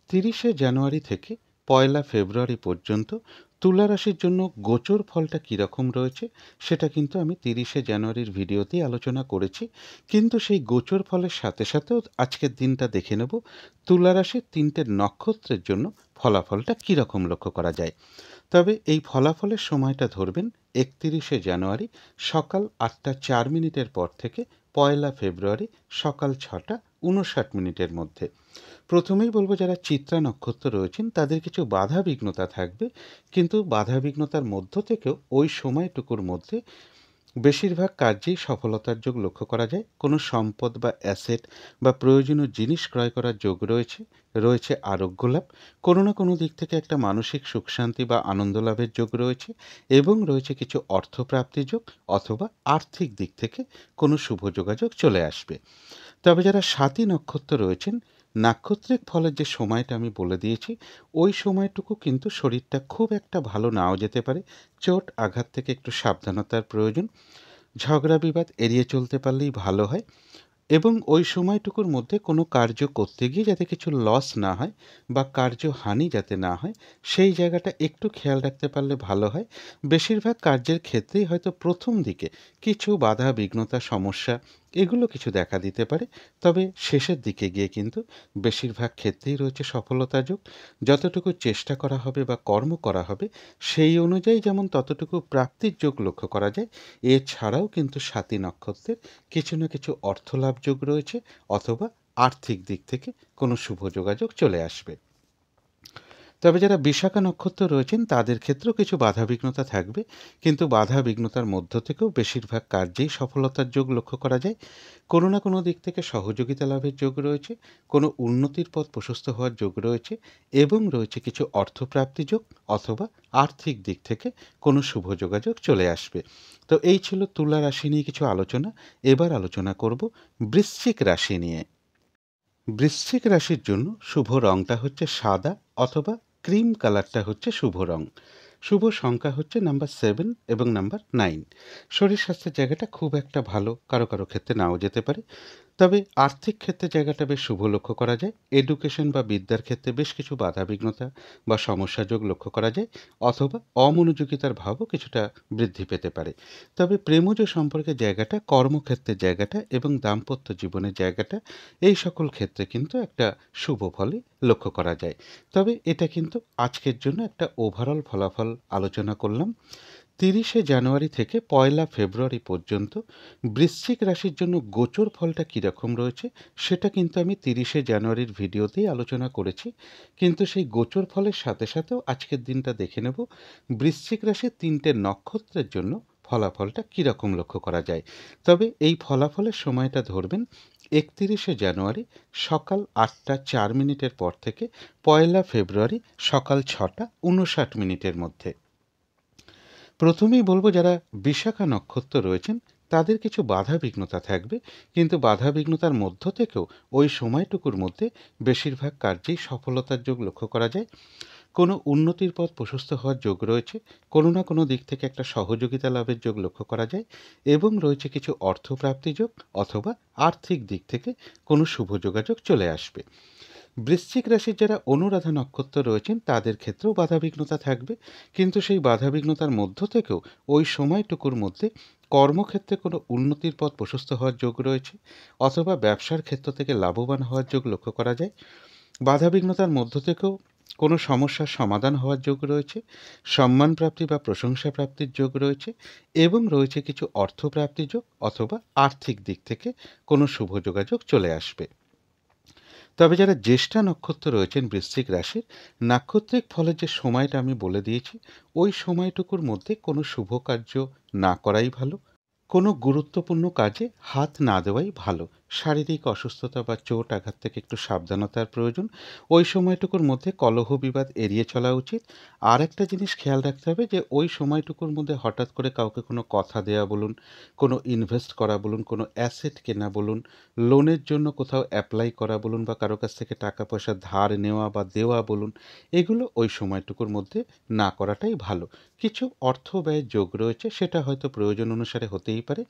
30শে জানুয়ারি থেকে 1লা ফেব্রুয়ারি পর্যন্ত তুলা রাশির জন্য গোচর ফলটা কীরকম রয়েছে সেটা কিন্তু আমি 30শে জানুয়ারির ভিডিওতেই আলোচনা করেছি। কিন্তু সেই গোচর ফলের সাথে সাথেও আজকের দিনটা দেখে নেব তুলা রাশির 3টে নক্ষত্রের জন্য ফলাফলটা কীরকম লক্ষ্য করা যায়। তবে এই ফলাফলের সময়টা ধরবেন 31শে জানুয়ারি সকাল 8টা 4 মিনিটের পর থেকে 1লা ফেব্রুয়ারি সকাল 6টা 59 মিনিটের মধ্যে। প্রথমেই বলবো যারা চিত্রা নক্ষত্র রয়েছেন তাদের কিছু বাধাবিঘ্নতা থাকবে, কিন্তু বাধাবিঘ্নতার মধ্য থেকেও ওই সময়টুকুর মধ্যে বেশিরভাগ কার্যেই সফলতার যোগ লক্ষ্য করা যায়। কোনো সম্পদ বা অ্যাসেট বা প্রয়োজনীয় জিনিস ক্রয় করার যোগ রয়েছে, রয়েছে আরোগ্য লাভ। কোনো না কোনো দিক থেকে একটা মানসিক সুখ শান্তি বা আনন্দ লাভের যোগ রয়েছে এবং রয়েছে কিছু অর্থপ্রাপ্তি যোগ অথবা আর্থিক দিক থেকে কোনো শুভ যোগাযোগ চলে আসবে। তবে যারা স্বাতী নক্ষত্র রয়েছেন নাক্ষত্রিক ফলের যে সময়টা আমি বলে দিয়েছি ওই সময়টুকু কিন্তু শরীরটা খুব একটা ভালো নাও যেতে পারে। চোট আঘাত থেকে একটু সাবধানতার প্রয়োজন। ঝগড়া বিবাদ এড়িয়ে চলতে পারলেই ভালো হয় এবং ওই সময়টুকুর মধ্যে কোনো কার্য করতে গিয়ে যাতে কিছু লস না হয় বা কার্যহানি যাতে না হয় সেই জায়গাটা একটু খেয়াল রাখতে পারলে ভালো হয়। বেশিরভাগ কার্যের ক্ষেত্রেই হয়তো প্রথম দিকে কিছু বাধা বিঘ্নতা সমস্যা এগুলো কিছু দেখা দিতে পারে। তবে শেষের দিকে গিয়ে কিন্তু বেশিরভাগ ক্ষেত্রেই রয়েছে সফলতার যোগ। যতটুকু চেষ্টা করা হবে বা কর্ম করা হবে সেই অনুযায়ী যেমন ততটুকু প্রাপ্তির যোগ লক্ষ্য করা যায়, এছাড়াও কিন্তু স্বাতী নক্ষত্রের কিছু না কিছু অর্থলাভ যোগ রয়েছে, অথবা আর্থিক দিক থেকে কোনো শুভ যোগাযোগ চলে আসবে। তবে যারা বিশাখা নক্ষত্র রয়েছেন তাদের ক্ষেত্রেও কিছু বাধাবিঘ্নতা থাকবে, কিন্তু বাধাবিঘ্নতার মধ্য থেকেও বেশিরভাগ কার্যেই সফলতার যোগ লক্ষ্য করা যায়। কোনো না কোনো দিক থেকে সহযোগিতা লাভের যোগ রয়েছে, কোনো উন্নতির পথ প্রশস্ত হওয়ার যোগ রয়েছে, এবং রয়েছে কিছু অর্থপ্রাপ্তি যোগ, অথবা আর্থিক দিক থেকে কোনো শুভ যোগাযোগ চলে আসবে। তো এই ছিল তুলা রাশি নিয়ে কিছু আলোচনা। এবার আলোচনা করব বৃশ্চিক রাশি নিয়ে। বৃশ্চিক রাশির জন্য শুভ রংটা হচ্ছে সাদা, অথবা ক্রিম কালারটা হচ্ছে শুভ রং। শুভ সংখ্যা হচ্ছে নাম্বার 7 এবং নাম্বার 9। শরীর স্বাস্থ্যের জায়গাটা খুব একটা ভালো, কারো কারো ক্ষেত্রে নাও যেতে পারে। তবে আর্থিক ক্ষেত্রে জায়গাটা বেশ শুভ লক্ষ্য করা যায়। এডুকেশন বা বিদ্যার ক্ষেত্রে বেশ কিছু বাধাবিঘ্নতা বা সমস্যাযোগ লক্ষ্য করা যায়, অথবা অমনোযোগিতার ভাবও কিছুটা বৃদ্ধি পেতে পারে। তবে প্রেমজ সম্পর্কের জায়গাটা, কর্মক্ষেত্রের জায়গাটা এবং দাম্পত্য জীবনের জায়গাটা, এই সকল ক্ষেত্রে কিন্তু একটা শুভ ফলই লক্ষ্য করা যায়। তবে এটা কিন্তু আজকের জন্য একটা ওভারঅল ফলাফল আলোচনা করলাম। 30শে জানুয়ারি থেকে 1লা ফেব্রুয়ারি পর্যন্ত বৃশ্চিক রাশির জন্য গোচর ফলটা কীরকম রয়েছে সেটা কিন্তু আমি 30শে জানুয়ারির ভিডিওতেই আলোচনা করেছি। কিন্তু সেই গোচর ফলের সাথে সাথেও আজকের দিনটা দেখে নেব বৃশ্চিক রাশির 3টে নক্ষত্রের জন্য ফলাফলটা কীরকম লক্ষ্য করা যায়। তবে এই ফলাফলের সময়টা ধরবেন 31শে জানুয়ারি সকাল 8টা 4 মিনিটের পর থেকে 1লা ফেব্রুয়ারি সকাল 6টা 59 মিনিটের মধ্যে। প্রথমেই বলবো যারা বিশাখা নক্ষত্র রয়েছেন তাদের কিছু বাধাবিঘ্নতা থাকবে, কিন্তু বাধাবিঘ্নতার মধ্য থেকেও ওই সময়টুকুর মধ্যে বেশিরভাগ কার্যেই সফলতার যোগ লক্ষ্য করা যায়। কোনো উন্নতির পথ প্রশস্ত হওয়ার যোগ রয়েছে, কোনো না কোনো দিক থেকে একটা সহযোগিতা লাভের যোগ লক্ষ্য করা যায়, এবং রয়েছে কিছু অর্থপ্রাপ্তি যোগ, অথবা আর্থিক দিক থেকে কোনো শুভ যোগাযোগ চলে আসবে। বৃশ্চিক রাশির যারা অনুরাধা নক্ষত্র রয়েছেন তাদের ক্ষেত্রেও বাধাবিঘ্নতা থাকবে, কিন্তু সেই বাধাবিঘ্নতার মধ্য থেকেও ওই সময়টুকুর মধ্যে কর্মক্ষেত্রে কোনো উন্নতির পথ প্রশস্ত হওয়ার যোগ রয়েছে, অথবা ব্যবসার ক্ষেত্র থেকে লাভবান হওয়ার যোগ লক্ষ্য করা যায়। বাধাবিঘ্নতার মধ্য থেকেও কোনো সমস্যার সমাধান হওয়ার যোগ রয়েছে, সম্মান প্রাপ্তি বা প্রশংসা প্রাপ্তির যোগ রয়েছে, এবং রয়েছে কিছু অর্থপ্রাপ্তি যোগ, অথবা আর্থিক দিক থেকে কোনো শুভ যোগাযোগ চলে আসবে। তবে যারা জ্যেষ্ঠা নক্ষত্র রয়েছেন বৃশ্চিক রাশির, নাক্ষত্রিক ফলের যে সময়টা আমি বলে দিয়েছি ওই সময়টুকুর মধ্যে কোনো শুভ কার্য না করাই ভালো, কোনো গুরুত্বপূর্ণ কাজে হাত না দেওয়াই ভালো। শারীরিক অসুস্থতা বা চোট আঘাত থেকে একটু সাবধানতার প্রয়োজন। ওই সময়টুকুর মধ্যে কলহ বিবাদ এড়িয়ে চলা উচিত। আর একটা জিনিস খেয়াল রাখতে হবে যে ওই সময়টুকুর মধ্যে হঠাৎ করে কাউকে কোনো কথা দেয়া বলুন, কোনো ইনভেস্ট করা বলুন, কোনো অ্যাসেট কেনা বলুন, লোনের জন্য কোথাও অ্যাপ্লাই করা বলুন, বা কারো কাছ থেকে টাকা পয়সা ধার নেওয়া বা দেওয়া বলুন, এগুলো ওই সময়টুকুর মধ্যে না করাটাই ভালো। কিছু অর্থ ব্যয়ের যোগ রয়েছে, সেটা হয়তো প্রয়োজন অনুসারে হতেই পারে।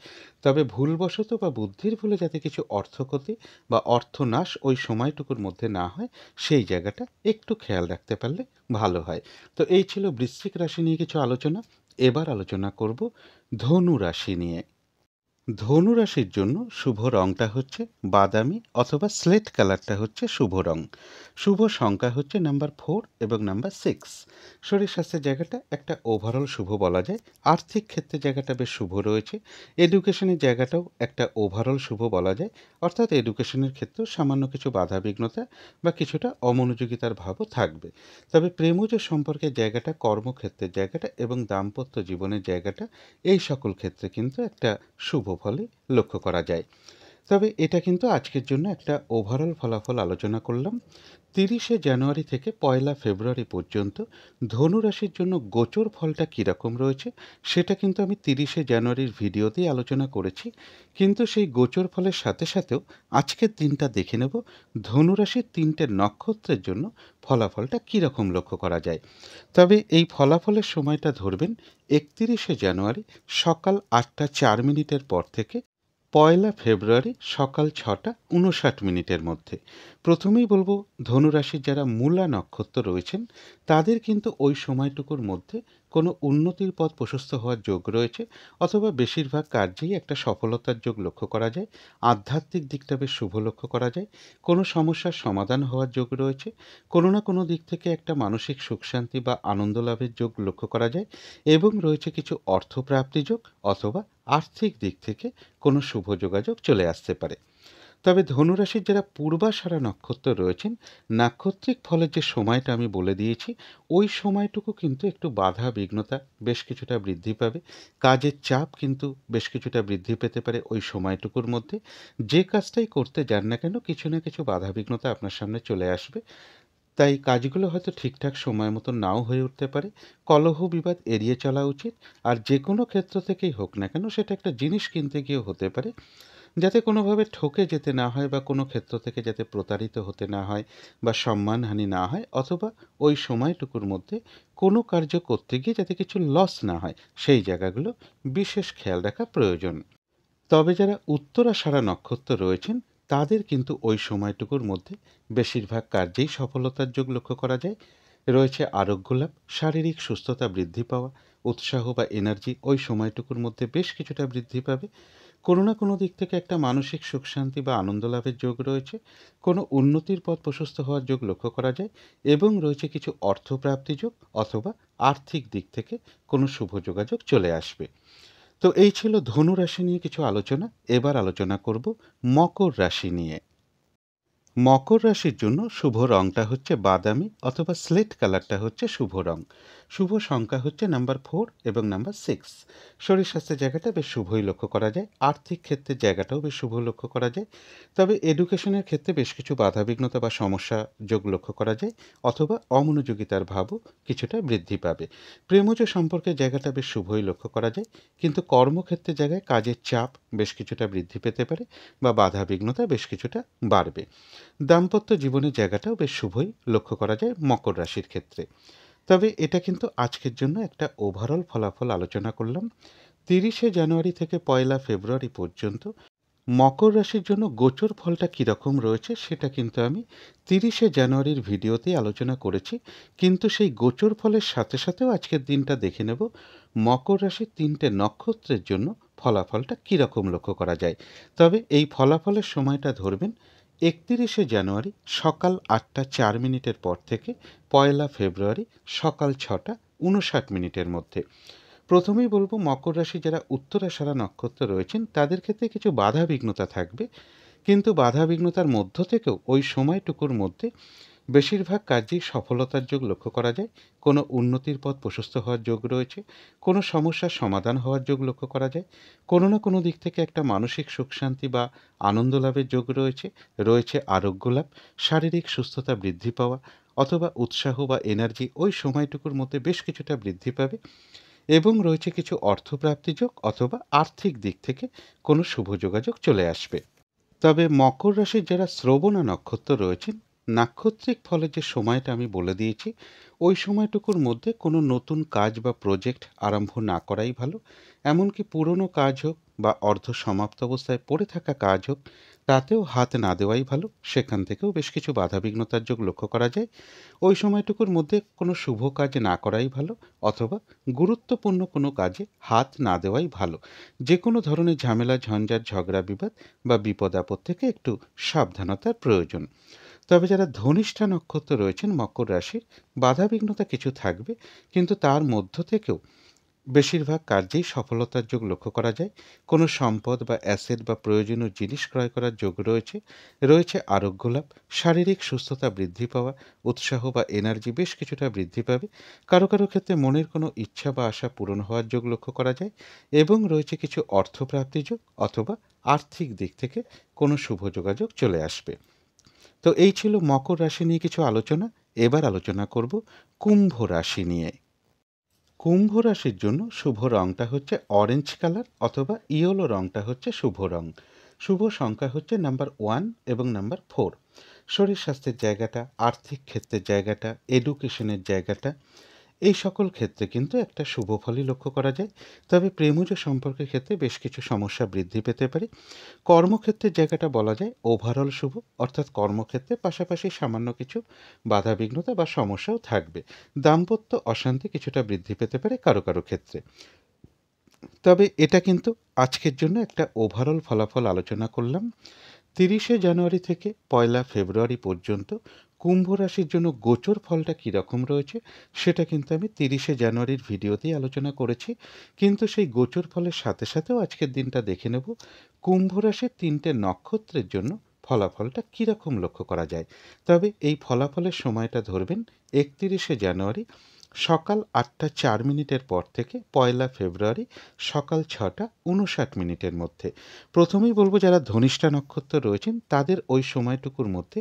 তবে ভুলবশত বা বুদ্ধির ভুলে যাতে কিছু অর্থক্ষতি বা অর্থনাশ ওই সময়টুকুর মধ্যে না হয় সেই জায়গাটা একটু খেয়াল রাখতে পারলে ভালো হয়। তো এই ছিল বৃশ্চিক রাশি নিয়ে কিছু আলোচনা। এবার আলোচনা করব ধনু রাশি নিয়ে। ধনু রাশির জন্য শুভ রংটা হচ্ছে বাদামি, অথবা স্লেট কালারটা হচ্ছে শুভ রং। শুভ সংখ্যা হচ্ছে নাম্বার 4 এবং নাম্বার 6। শরীর স্বাস্থ্যের জায়গাটা একটা ওভারঅল শুভ বলা যায়। আর্থিক ক্ষেত্রে জায়গাটা বেশ শুভ রয়েছে। এডুকেশনের জায়গাটাও একটা ওভারঅল শুভ বলা যায়। অর্থাৎ এডুকেশনের ক্ষেত্রেও সামান্য কিছু বাধাবিঘ্নতা বা কিছুটা অমনোযোগিতার ভাবও থাকবে। তবে প্রেমজ সম্পর্কের জায়গাটা, কর্মক্ষেত্রের জায়গাটা এবং দাম্পত্য জীবনের জায়গাটা, এই সকল ক্ষেত্রে কিন্তু একটা শুভ ফলই লক্ষ্য করা যায়। তবে এটা কিন্তু আজকের জন্য একটা ওভারঅল ফলাফল আলোচনা করলাম। 30শে জানুয়ারি থেকে 1লা ফেব্রুয়ারি পর্যন্ত ধনু রাশির জন্য গোচর ফলটা কীরকম রয়েছে সেটা কিন্তু আমি 30শে জানুয়ারির ভিডিওতেই আলোচনা করেছি। কিন্তু সেই গোচর ফলের সাথে সাথেও আজকের দিনটা দেখে নেব ধনু রাশির 3টে নক্ষত্রের জন্য ফলাফলটা কীরকম লক্ষ্য করা যায়। তবে এই ফলাফলের সময়টা ধরবেন 31শে জানুয়ারি সকাল 8টা 4 মিনিটের পর থেকে 1লা ফেব্রুয়ারি সকাল 6টা 59 মিনিটের মধ্যে। প্রথমেই বলবো ধনুরাশির যারা মূলা নক্ষত্র রয়েছেন তাদের কিন্তু ওই সময়টুকুর মধ্যে কোনো উন্নতির পথ প্রশস্ত হওয়ার যোগ রয়েছে, অথবা বেশিরভাগ কার্যেই একটা সফলতার যোগ লক্ষ্য করা যায়। আধ্যাত্মিক দিকটা বেশ শুভ লক্ষ্য করা যায়। কোনো সমস্যার সমাধান হওয়ার যোগ রয়েছে। কোনো না কোনো দিক থেকে একটা মানসিক সুখ শান্তি বা আনন্দ লাভের যোগ লক্ষ্য করা যায়, এবং রয়েছে কিছু অর্থপ্রাপ্তি যোগ, অথবা আর্থিক দিক থেকে কোনো শুভ যোগাযোগ চলে আসতে পারে। তবে ধনুরাশির যারা পূর্বাষাঢ়া নক্ষত্র রয়েছেন, নাক্ষত্রিক ফলের যে সময়টা আমি বলে দিয়েছি, ওই সময়টুকু কিন্তু একটু বাধা বিঘ্নতা বেশ কিছুটা বৃদ্ধি পাবে। কাজের চাপ কিন্তু বেশ কিছুটা বৃদ্ধি পেতে পারে ওই সময়টুকুর মধ্যে। যে কাজটাই করতে যান না কেন, কিছু না কিছু বাধা বিঘ্নতা আপনার সামনে চলে আসবে। তাই কাজগুলো হয়তো ঠিকঠাক সময় মতো নাও হয়ে উঠতে পারে। কলহ বিবাদ এড়িয়ে চলা উচিত। আর যে কোনো ক্ষেত্র থেকেই হোক না কেন, সেটা একটা জিনিস কিনতে গিয়েও হতে পারে, যাতে কোনোভাবে ঠকে যেতে না হয়, বা কোনো ক্ষেত্র থেকে যাতে প্রতারিত হতে না হয়, বা সম্মানহানি না হয়, অথবা ওই সময়টুকুর মধ্যে কোনো কার্য করতে গিয়ে যাতে কিছু লস না হয়, সেই জায়গাগুলো বিশেষ খেয়াল রাখা প্রয়োজন। তবে যারা উত্তরাষাঢ়া নক্ষত্র রয়েছেন, তাদের কিন্তু ওই সময়টুকুর মধ্যে বেশিরভাগ কার্যেই সফলতার যোগ লক্ষ্য করা যায়। রয়েছে আরোগ্য লাভ, শারীরিক সুস্থতা বৃদ্ধি পাওয়া, উৎসাহ বা এনার্জি ওই সময়টুকুর মধ্যে বেশ কিছুটা বৃদ্ধি পাবে। কোনো না কোনো দিক থেকে একটা মানসিক সুখ শান্তি বা আনন্দ লাভের যোগ রয়েছে। কোনো উন্নতির পথ প্রশস্ত হওয়ার যোগ লক্ষ্য করা যায়, এবং রয়েছে কিছু অর্থপ্রাপ্তি যোগ, অথবা আর্থিক দিক থেকে কোনো শুভ যোগাযোগ চলে আসবে। তো এই ছিল ধনু রাশি নিয়ে কিছু আলোচনা। এবার আলোচনা করব মকর রাশি নিয়ে। মকর রাশির জন্য শুভ রংটা হচ্ছে বাদামি, অথবা স্লেট কালারটা হচ্ছে শুভ রং। শুভ সংখ্যা হচ্ছে নাম্বার 4 এবং নাম্বার 6। শরীর স্বাস্থ্যের জায়গাটা বেশ শুভই লক্ষ্য করা যায়। আর্থিক ক্ষেত্রের জায়গাটাও বেশ শুভ লক্ষ্য করা যায়। তবে এডুকেশনের ক্ষেত্রে বেশ কিছু বাধাবিঘ্নতা বা সমস্যা যোগ লক্ষ্য করা যায়, অথবা অমনোযোগিতার ভাবও কিছুটা বৃদ্ধি পাবে। প্রেমজ সম্পর্কের জায়গাটা বেশ শুভই লক্ষ্য করা যায়, কিন্তু কর্মক্ষেত্রের জায়গায় কাজের চাপ বেশ কিছুটা বৃদ্ধি পেতে পারে, বা বাধাবিঘ্নতা বেশ কিছুটা বাড়বে। দাম্পত্য জীবনের জায়গাটাও বেশ শুভই লক্ষ্য করা যায় মকর রাশির ক্ষেত্রে। তবে এটা কিন্তু আজকের জন্য একটা ওভারঅল ফলাফল আলোচনা করলাম। 30শে জানুয়ারি থেকে 1লা ফেব্রুয়ারি পর্যন্ত মকর রাশির জন্য গোচর ফলটা কীরকম রয়েছে, সেটা কিন্তু আমি 30শে জানুয়ারির ভিডিওতেই আলোচনা করেছি। কিন্তু সেই গোচর ফলের সাথে সাথেও আজকের দিনটা দেখে নেব মকর রাশির 3টে নক্ষত্রের জন্য ফলাফলটা কীরকম লক্ষ্য করা যায়। তবে এই ফলাফলের সময়টা ধরবেন 31শে জানুয়ারি সকাল 8টা 4 মিনিটের পর থেকে 1লা ফেব্রুয়ারি সকাল 6টা 59 মিনিটের মধ্যে। প্রথমেই বলবো, মকর রাশি যারা উত্তরাষাঢ়া নক্ষত্র রয়েছেন, তাদের ক্ষেত্রে কিছু বাধা বিঘ্নতা থাকবে। কিন্তু বাধা বিঘ্নতার মধ্য থেকেও ওই সময়টুকুর মধ্যে বেশিরভাগ কাজেই সফলতার যোগ লক্ষ্য করা যায়। কোনো উন্নতির পথ প্রশস্ত হওয়ার যোগ রয়েছে। কোনো সমস্যার সমাধান হওয়ার যোগ লক্ষ্য করা যায়। কোনো না কোনো দিক থেকে একটা মানসিক সুখ শান্তি বা আনন্দ লাভের যোগ রয়েছে। রয়েছে আরোগ্য লাভ, শারীরিক সুস্থতা বৃদ্ধি পাওয়া, অথবা উৎসাহ বা এনার্জি ওই সময়টুকুর মধ্যে বেশ কিছুটা বৃদ্ধি পাবে, এবং রয়েছে কিছু অর্থপ্রাপ্তি যোগ, অথবা আর্থিক দিক থেকে কোনো শুভ যোগাযোগ চলে আসবে। তবে মকর রাশির যারা শ্রবণা নক্ষত্র রয়েছেন, নাক্ষত্রিক ফলের যে সময়টা আমি বলে দিয়েছি, ওই সময়টুকুর মধ্যে কোনো নতুন কাজ বা প্রজেক্ট আরম্ভ না করাই ভালো। এমনকি পুরনো কাজ হোক বা অর্ধ সমাপ্ত অবস্থায় পড়ে থাকা কাজ হোক, তাতেও হাত না দেওয়াই ভালো। সেখান থেকেও বেশ কিছু বাধাবিঘ্নতার যোগ লক্ষ্য করা যায়। ওই সময়টুকুর মধ্যে কোনো শুভ কাজ না করাই ভালো, অথবা গুরুত্বপূর্ণ কোনো কাজে হাত না দেওয়াই ভালো। যে কোনো ধরনের ঝামেলা ঝঞ্ঝাট ঝগড়া বিবাদ বা বিপদ আপদ থেকে একটু সাবধানতার প্রয়োজন। তবে যারা ধনিষ্ঠা নক্ষত্র রয়েছেন মকর রাশির, বাধাবিঘ্নতা কিছু থাকবে, কিন্তু তার মধ্য থেকেও বেশিরভাগ কার্যেই সফলতার যোগ লক্ষ্য করা যায়। কোনো সম্পদ বা অ্যাসেট বা প্রয়োজনীয় জিনিস ক্রয় করার যোগ রয়েছে। রয়েছে আরোগ্য লাভ, শারীরিক সুস্থতা বৃদ্ধি পাওয়া, উৎসাহ বা এনার্জি বেশ কিছুটা বৃদ্ধি পাবে। কারো কারো ক্ষেত্রে মনের কোনো ইচ্ছা বা আশা পূরণ হওয়ার যোগ লক্ষ্য করা যায়, এবং রয়েছে কিছু অর্থপ্রাপ্তি যোগ, অথবা আর্থিক দিক থেকে কোনো শুভ যোগাযোগ চলে আসবে। তো এই ছিল মকর রাশি নিয়ে কিছু আলোচনা। এবার আলোচনা করব কুম্ভ রাশি নিয়ে। কুম্ভ রাশির জন্য শুভ রংটা হচ্ছে অরেঞ্জ কালার, অথবা ইয়েলো রংটা হচ্ছে শুভ রং। শুভ সংখ্যা হচ্ছে নাম্বার 1 এবং নাম্বার 4। শরীর স্বাস্থ্যের জায়গাটা, আর্থিক ক্ষেত্রের জায়গাটা, এডুকেশনের জায়গাটা, এই সকল ক্ষেত্রে কিন্তু একটা শুভ ফলই লক্ষ্য করা যায়। তবে প্রেমজ সম্পর্কের ক্ষেত্রে বেশ কিছু সমস্যা বৃদ্ধি পেতে পারে। কর্মক্ষেত্রের জায়গাটা বলা যায় ওভারঅল শুভ, অর্থাৎ কর্মক্ষেত্রে পাশাপাশি সামান্য কিছু বাধাবিঘ্নতা বা সমস্যাও থাকবে। দাম্পত্য অশান্তি কিছুটা বৃদ্ধি পেতে পারে কারো কারো ক্ষেত্রে। তবে এটা কিন্তু আজকের জন্য একটা ওভারঅল ফলাফল আলোচনা করলাম। 30শে জানুয়ারি থেকে 1লা ফেব্রুয়ারি পর্যন্ত কুম্ভ রাশির জন্য গোচর ফলটা কীরকম রয়েছে সেটা কিন্তু আমি 30শে জানুয়ারির ভিডিওতেই আলোচনা করেছি। কিন্তু সেই গোচর ফলের সাথে সাথেও আজকের দিনটা দেখে নেব কুম্ভ রাশির 3টে নক্ষত্রের জন্য ফলাফলটা কীরকম লক্ষ্য করা যায়। তবে এই ফলাফলের সময়টা ধরবেন 31শে জানুয়ারি সকাল 8টা 4 মিনিটের পর থেকে 1লা ফেব্রুয়ারি সকাল 6টা 59 মিনিটের মধ্যে। প্রথমেই বলবো যারা ধনিষ্ঠা নক্ষত্র রয়েছেন তাদের ওই সময়টুকুর মধ্যে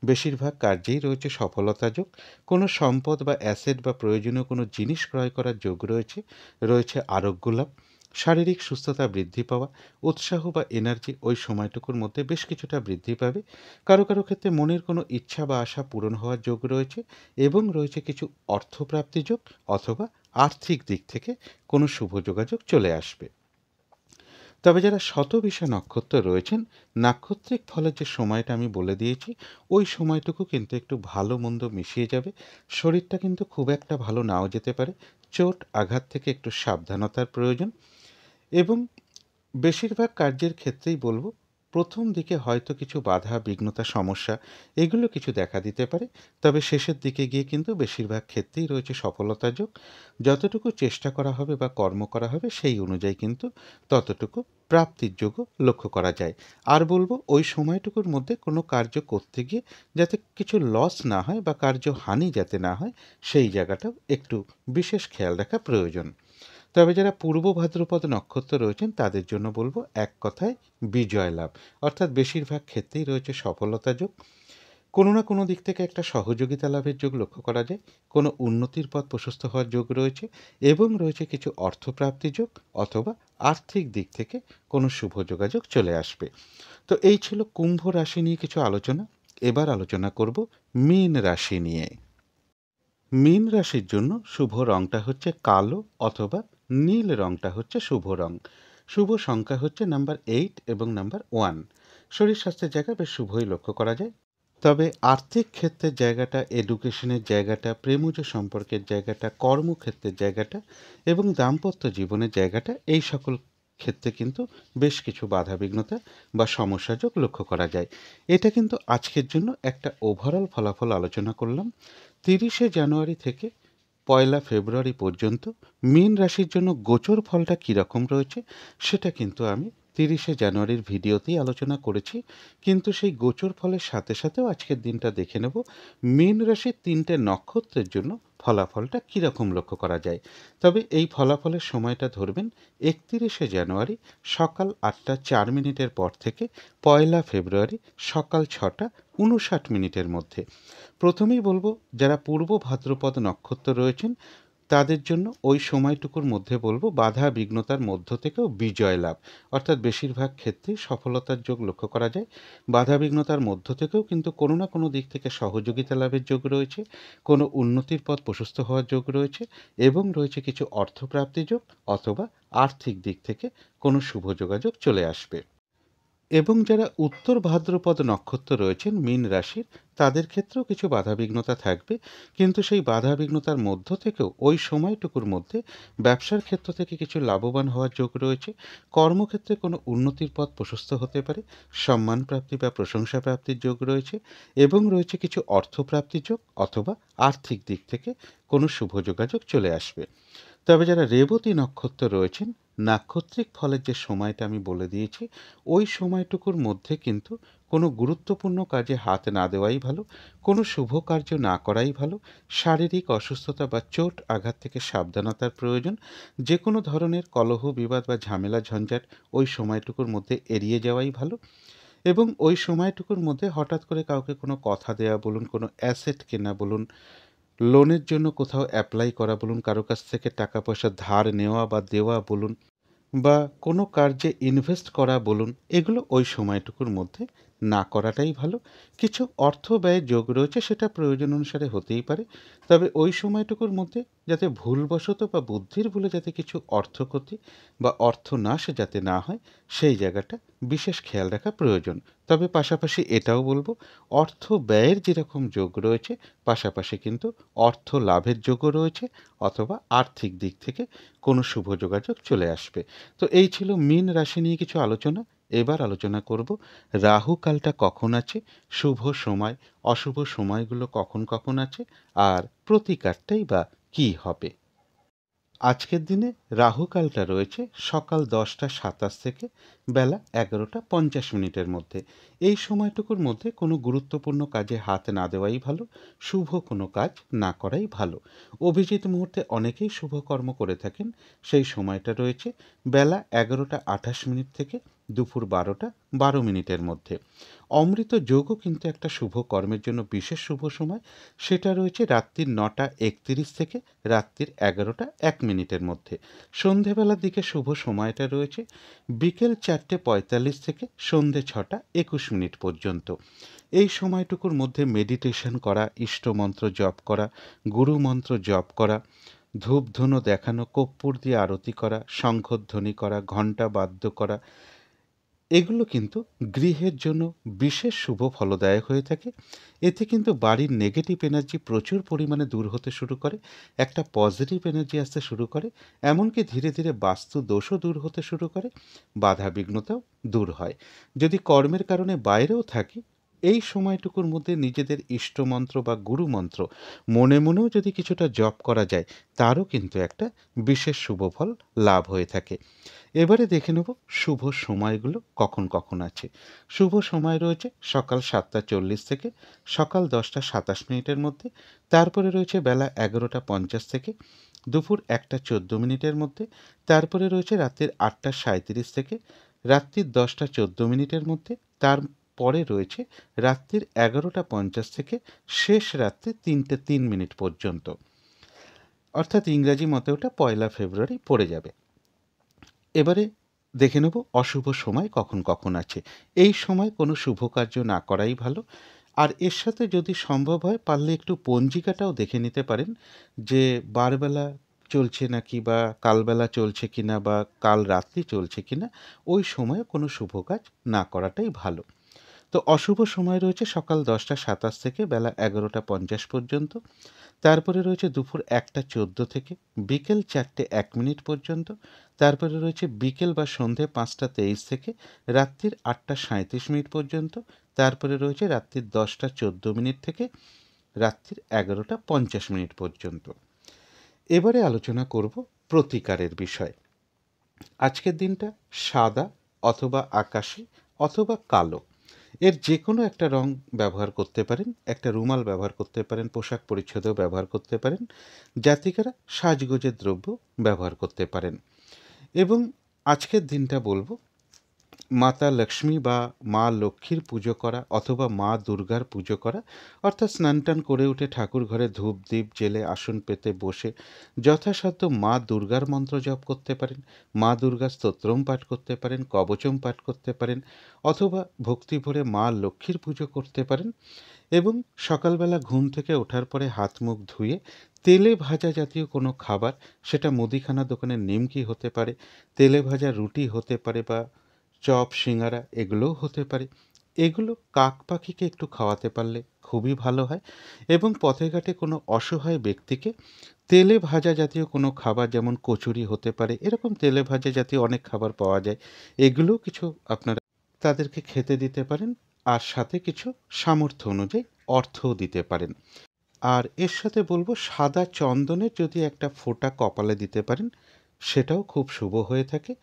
বেশিরভাগ কার্যেই রয়েছে সফলতা যোগ। কোনো সম্পদ বা অ্যাসেট বা প্রয়োজনীয় কোনো জিনিস ক্রয় করার যোগ রয়েছে। রয়েছে আরোগ্য লাভ, শারীরিক সুস্থতা বৃদ্ধি পাওয়া, উৎসাহ বা এনার্জি ওই সময়টুকুর মধ্যে বেশ কিছুটা বৃদ্ধি পাবে। কারো কারো ক্ষেত্রে মনের কোনো ইচ্ছা বা আশা পূরণ হওয়ার যোগ রয়েছে এবং রয়েছে কিছু অর্থপ্রাপ্তি যোগ অথবা আর্থিক দিক থেকে কোনো শুভ যোগাযোগ চলে আসবে। তবে যারা শতবিশা নক্ষত্র রয়েছেন নাক্ষত্রিক ফলের যে সময়টা আমি বলে দিয়েছি ওই সময়টুকু কিন্তু একটু ভালো মন্দ মিশিয়ে যাবে। শরীরটা কিন্তু খুব একটা ভালো নাও যেতে পারে। চোট আঘাত থেকে একটু সাবধানতার প্রয়োজন এবং বেশিরভাগ কার্যের ক্ষেত্রেই বলবো প্রথম দিকে হয়তো কিছু বাধা বিঘ্নতা সমস্যা এগুলো কিছু দেখা দিতে পারে। তবে শেষের দিকে গিয়ে কিন্তু বেশিরভাগ ক্ষেত্রেই রয়েছে সফলতা যোগ। যতটুকু চেষ্টা করা হবে বা কর্ম করা হবে সেই অনুযায়ী কিন্তু ততটুকু প্রাপ্তির যোগও লক্ষ্য করা যায়। আর বলবো ওই সময়টুকুর মধ্যে কোনো কার্য করতে গিয়ে যাতে কিছু লস না হয় বা কার্য হানি যাতে না হয় সেই জায়গাটাও একটু বিশেষ খেয়াল রাখা প্রয়োজন। তবে যারা পূর্ব ভাদ্রপদ নক্ষত্র রয়েছেন তাদের জন্য বলবো এক কথায় বিজয় লাভ, অর্থাৎ বেশিরভাগ ক্ষেত্রেই রয়েছে সফলতা যোগ। কোনো না কোনো দিক থেকে একটা সহযোগিতা লাভের যোগ লক্ষ্য করা যায়। কোনো উন্নতির পথ প্রশস্ত হওয়ার যোগ রয়েছে এবং রয়েছে কিছু অর্থপ্রাপ্তি যোগ অথবা আর্থিক দিক থেকে কোনো শুভ যোগাযোগ চলে আসবে। তো এই ছিল কুম্ভ রাশি নিয়ে কিছু আলোচনা। এবার আলোচনা করব মীন রাশি নিয়ে। মীন রাশির জন্য শুভ রংটা হচ্ছে কালো অথবা নীল রংটা হচ্ছে শুভ রং। শুভ সংখ্যা হচ্ছে নাম্বার 8 এবং নাম্বার 1। শরীর স্বাস্থ্যের জায়গা বেশ শুভই লক্ষ্য করা যায়। তবে আর্থিক ক্ষেত্রের জায়গাটা, এডুকেশনের জায়গাটা, প্রেমজ সম্পর্কের জায়গাটা, কর্মক্ষেত্রের জায়গাটা এবং দাম্পত্য জীবনের জায়গাটা এই সকল ক্ষেত্রে কিন্তু বেশ কিছু বাধাবিঘ্নতা বা সমস্যাযোগ লক্ষ্য করা যায়। এটা কিন্তু আজকের জন্য একটা ওভারঅল ফলাফল আলোচনা করলাম। 30শে জানুয়ারি থেকে 1লা ফেব্রুয়ারি পর্যন্ত মীন রাশির জন্য গোচর ফলটা কীরকম রয়েছে সেটা কিন্তু আমি 30শে জানুয়ারির ভিডিওতেই আলোচনা করেছি। কিন্তু সেই গোচর ফলের সাথে সাথেও আজকের দিনটা দেখে নেব মীন রাশির 3টে নক্ষত্রের জন্য ফলাফলটা কীরকম লক্ষ্য করা যায়। তবে এই ফলাফলের সময়টা ধরবেন 31শে জানুয়ারি সকাল 8টা 4 মিনিটের পর থেকে 1লা ফেব্রুয়ারি সকাল 6টা 59 মিনিটের মধ্যে। প্রথমেই বলবো যারা পূর্ব ভাদ্রপদ নক্ষত্র রয়েছেন তাদের জন্য ওই সময়টুকুর মধ্যে বলবো বাধা বিঘ্নতার মধ্য থেকেও বিজয় লাভ, অর্থাৎ বেশিরভাগ ক্ষেত্রেই সফলতার যোগ লক্ষ্য করা যায়। বাধা বিঘ্নতার মধ্য থেকেও কিন্তু কোনো না কোনো দিক থেকে সহযোগিতা লাভের যোগ রয়েছে, কোনো উন্নতির পথ প্রশস্ত হওয়ার যোগ রয়েছে এবং রয়েছে কিছু অর্থপ্রাপ্তি যোগ অথবা আর্থিক দিক থেকে কোনো শুভ যোগাযোগ চলে আসবে। এবং যারা উত্তর ভাদ্রপদ নক্ষত্র রয়েছেন মীন রাশির তাদের ক্ষেত্রেও কিছু বাধাবিঘ্নতা থাকবে। কিন্তু সেই বাধাবিঘ্নতার মধ্য থেকেও ওই সময়টুকুর মধ্যে ব্যবসার ক্ষেত্র থেকে কিছু লাভবান হওয়ার যোগ রয়েছে। কর্মক্ষেত্রে কোনো উন্নতির পথ প্রশস্ত হতে পারে, সম্মান প্রাপ্তি বা প্রশংসা প্রাপ্তির যোগ রয়েছে এবং রয়েছে কিছু অর্থপ্রাপ্তির যোগ অথবা আর্থিক দিক থেকে কোনো শুভ যোগাযোগ চলে আসবে। তবে যারা রেবতী নক্ষত্র রয়েছেন নাক্ষত্রিক ফলের যে সময়টা আমি বলে দিয়েছি ওই সময়টুকুর মধ্যে কিন্তু কোনো গুরুত্বপূর্ণ কাজে হাত না দেওয়াই ভালো, কোনো শুভ কার্য না করাই ভালো। শারীরিক অসুস্থতা বা চোট আঘাত থেকে সাবধানতার প্রয়োজন। যে কোনো ধরনের কলহ বিবাদ বা ঝামেলা ঝঞ্ঝাট ওই সময়টুকুর মধ্যে এড়িয়ে যাওয়াই ভালো এবং ওই সময়টুকুর মধ্যে হঠাৎ করে কাউকে কোনো কথা দেওয়া বলুন, কোনো অ্যাসেট কেনা বলুন, লোনের জন্য কোথাও অ্যাপ্লাই করা বলুন, কারো কাছ থেকে টাকা পয়সা ধার নেওয়া বা দেওয়া বলুন বা কোনো কার্যে ইনভেস্ট করা বলুন, এগুলো ওই সময়টুকুর মধ্যে না করাটাই ভালো। কিছু অর্থ ব্যয়ের যোগ রয়েছে সেটা প্রয়োজন অনুসারে হতেই পারে। তবে ওই সময়টুকুর মধ্যে যাতে ভুলবশত বা বুদ্ধির ভুলে যাতে কিছু অর্থক্ষতি বা অর্থনাশ যাতে না হয় সেই জায়গাটা বিশেষ খেয়াল রাখা প্রয়োজন। তবে পাশাপাশি এটাও বলবো, অর্থ ব্যয়ের যেরকম যোগ রয়েছে পাশাপাশি কিন্তু অর্থ লাভের যোগও রয়েছে, অথবা আর্থিক দিক থেকে কোনো শুভ যোগাযোগ চলে আসবে। তো এই ছিল মীন রাশি নিয়ে কিছু আলোচনা। এবার আলোচনা করব রাহু কালটা কখন আছে, শুভ সময় অশুভ সময়গুলো কখন কখন আছে, আর প্রতিকারটাই বা কী হবে। আজকের দিনে রাহু কালটা রয়েছে সকাল 10টা 27 থেকে বেলা 11টা 50 মধ্যে। এই সময়টুকুর মধ্যে কোনো গুরুত্বপূর্ণ কাজে হাত না দেওয়াই ভালো, শুভ কোনো কাজ না করাই ভালো। অভিজিৎ মুহূর্তে অনেকেই শুভকর্ম করে থাকেন। সেই সময়টা রয়েছে বেলা 11টা 28 থেকে দুপুর 12টা 12 মধ্যে। অমৃত যোগও কিন্তু একটা শুভ কর্মের জন্য বিশেষ শুভ সময়। সেটা রয়েছে রাত্রির 9টা 31 থেকে রাত্রির 11টা 1 মধ্যে। সন্ধেবেলার দিকে শুভ সময়টা রয়েছে বিকেল 4টে 45 থেকে সন্ধে 6টা 21 পর্যন্ত। এই সময়টুকুর মধ্যে মেডিটেশন করা, ইষ্টমন্ত্র জপ করা, গুরুমন্ত্র জপ করা, ধূপধুনো দেখানো, কর্পূর দিয়ে আরতি করা, শঙ্খধ্বনি করা, ঘণ্টা বাদ্য করা, এগুলো কিন্তু গৃহের জন্য বিশেষ শুভ ফলদায়ক হয়ে থাকে। এতে কিন্তু বাড়ির নেগেটিভ এনার্জি প্রচুর পরিমাণে দূর হতে শুরু করে, একটা পজিটিভ এনার্জি আসতে শুরু করে, এমনকি ধীরে ধীরে বাস্তু দোষও দূর হতে শুরু করে, বাধা বিঘ্নতাও দূর হয়। যদি কর্মের কারণে বাইরেও থাকি, এই সময়টুকুর মধ্যে নিজেদের ইষ্টমন্ত্র বা গুরুমন্ত্র মনে মনেও যদি কিছুটা জপ করা যায়, তারও কিন্তু একটা বিশেষ শুভ ফল লাভ হয়ে থাকে। এবারে দেখে নেব শুভ সময়গুলো কখন কখন আছে। শুভ সময় রয়েছে সকাল 7টা 40 থেকে সকাল 10টা 27 মধ্যে। তারপরে রয়েছে বেলা 11টা 50 থেকে দুপুর 1টা 14 মধ্যে। তারপরে রয়েছে রাত্রির 8টা 37 থেকে রাত্রির 10টা 14 মধ্যে। তারপরে রয়েছে রাত্রির 11টা 50 থেকে শেষ রাত্রি 3টে 3 পর্যন্ত, অর্থাৎ ইংরাজি মতে ওটা 1 ফেব্রুয়ারি পড়ে যাবে। এবারে দেখে নেব অশুভ সময় কখন কখন আছে। এই সময় কোনো শুভ কার্য না করাই ভালো। আর এর সাথে যদি সম্ভব হয় পারলে একটু পঞ্জিকাটাও দেখে নিতে পারেন যে বারবেলা চলছে নাকি, বা কালবেলা চলছে কিনা, বা কাল রাত্রি চলছে কিনা। ওই সময়ে কোনো শুভ কাজ না করাটাই ভালো। তো অশুভ সময় রয়েছে সকাল 10টা 27 থেকে বেলা 11টা 50 পর্যন্ত। তারপরে রয়েছে দুপুর 1টা 14 থেকে বিকেল 4টে 1 পর্যন্ত। তারপরে রয়েছে বিকেল বা সন্ধে 5টা 23 থেকে রাত্রির 8টা 37 পর্যন্ত। তারপরে রয়েছে রাত্রির 10টা 14 থেকে রাত্রির 11টা 50 পর্যন্ত। এবারে আলোচনা করব প্রতিকারের বিষয়। আজকের দিনটা সাদা অথবা আকাশি অথবা কালো, এর যে কোনো একটা রং ব্যবহার করতে পারেন, একটা রুমাল ব্যবহার করতে পারেন, পোশাক পরিচ্ছদেও ব্যবহার করতে পারেন, জাতিকারা সাজগোজের দ্রব্য ব্যবহার করতে পারেন। এবং আজকের দিনটা বলবো মাতা লক্ষ্মী বা মা লক্ষ্মীর পুজো করা অথবা মা দুর্গার পুজো করা, অর্থাৎ স্নান টান করে উঠে ঠাকুর ঘরে ধূপ দ্বীপ জেলে আসন পেতে বসে যথাসাধ্য মা দুর্গার মন্ত্র জপ করতে পারেন, মা দুর্গার স্তোত্রম পাঠ করতে পারেন, কবচম পাঠ করতে পারেন, অথবা ভক্তি ভরে মা লক্ষ্মীর পুজো করতে পারেন। এবং সকালবেলা ঘুম থেকে ওঠার পরে হাত মুখ ধুয়ে তেলে ভাজা জাতীয় কোনো খাবার, সেটা মুদিখানা দোকানের নিমকি হতে পারে, তেলে ভাজা রুটি হতে পারে, বা চপ সিঙ্গারা এগুলোও হতে পারে, এগুলো কাক পাখিকে একটু খাওয়াতে পারলে খুবই ভালো হয়। এবং পথে ঘাটে কোনো অসহায় ব্যক্তিকে তেলে ভাজা জাতীয় কোনো খাবার, যেমন কচুরি হতে পারে, এরকম তেলে ভাজা জাতীয় অনেক খাবার পাওয়া যায়, এগুলোও কিছু আপনারা তাদেরকে খেতে দিতে পারেন। আর সাথে কিছু সামর্থ্য অনুযায়ী অর্থও দিতে পারেন। আর এর সাথে বলবো সাদা চন্দনের যদি একটা ফোঁটা কপালে দিতে পারেন, সেটাও খুব শুভ হয়ে থাকে।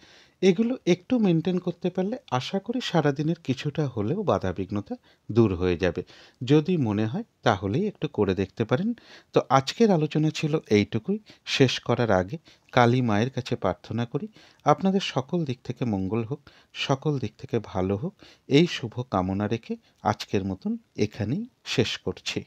এগুলো একটু মেনটেন করতে পারলে আশা করি সারাদিনের কিছুটা হলেও বাধাবিঘ্নতা দূর হয়ে যাবে। যদি মনে হয় তাহলেই একটু করে দেখতে পারেন। তো আজকের আলোচনা ছিল এইটুকুই। শেষ করার আগে কালী মায়ের কাছে প্রার্থনা করি আপনাদের সকল দিক থেকে মঙ্গল হোক, সকল দিক থেকে ভালো হোক, এই শুভ কামনা রেখে আজকের মতন এখানেই শেষ করছি।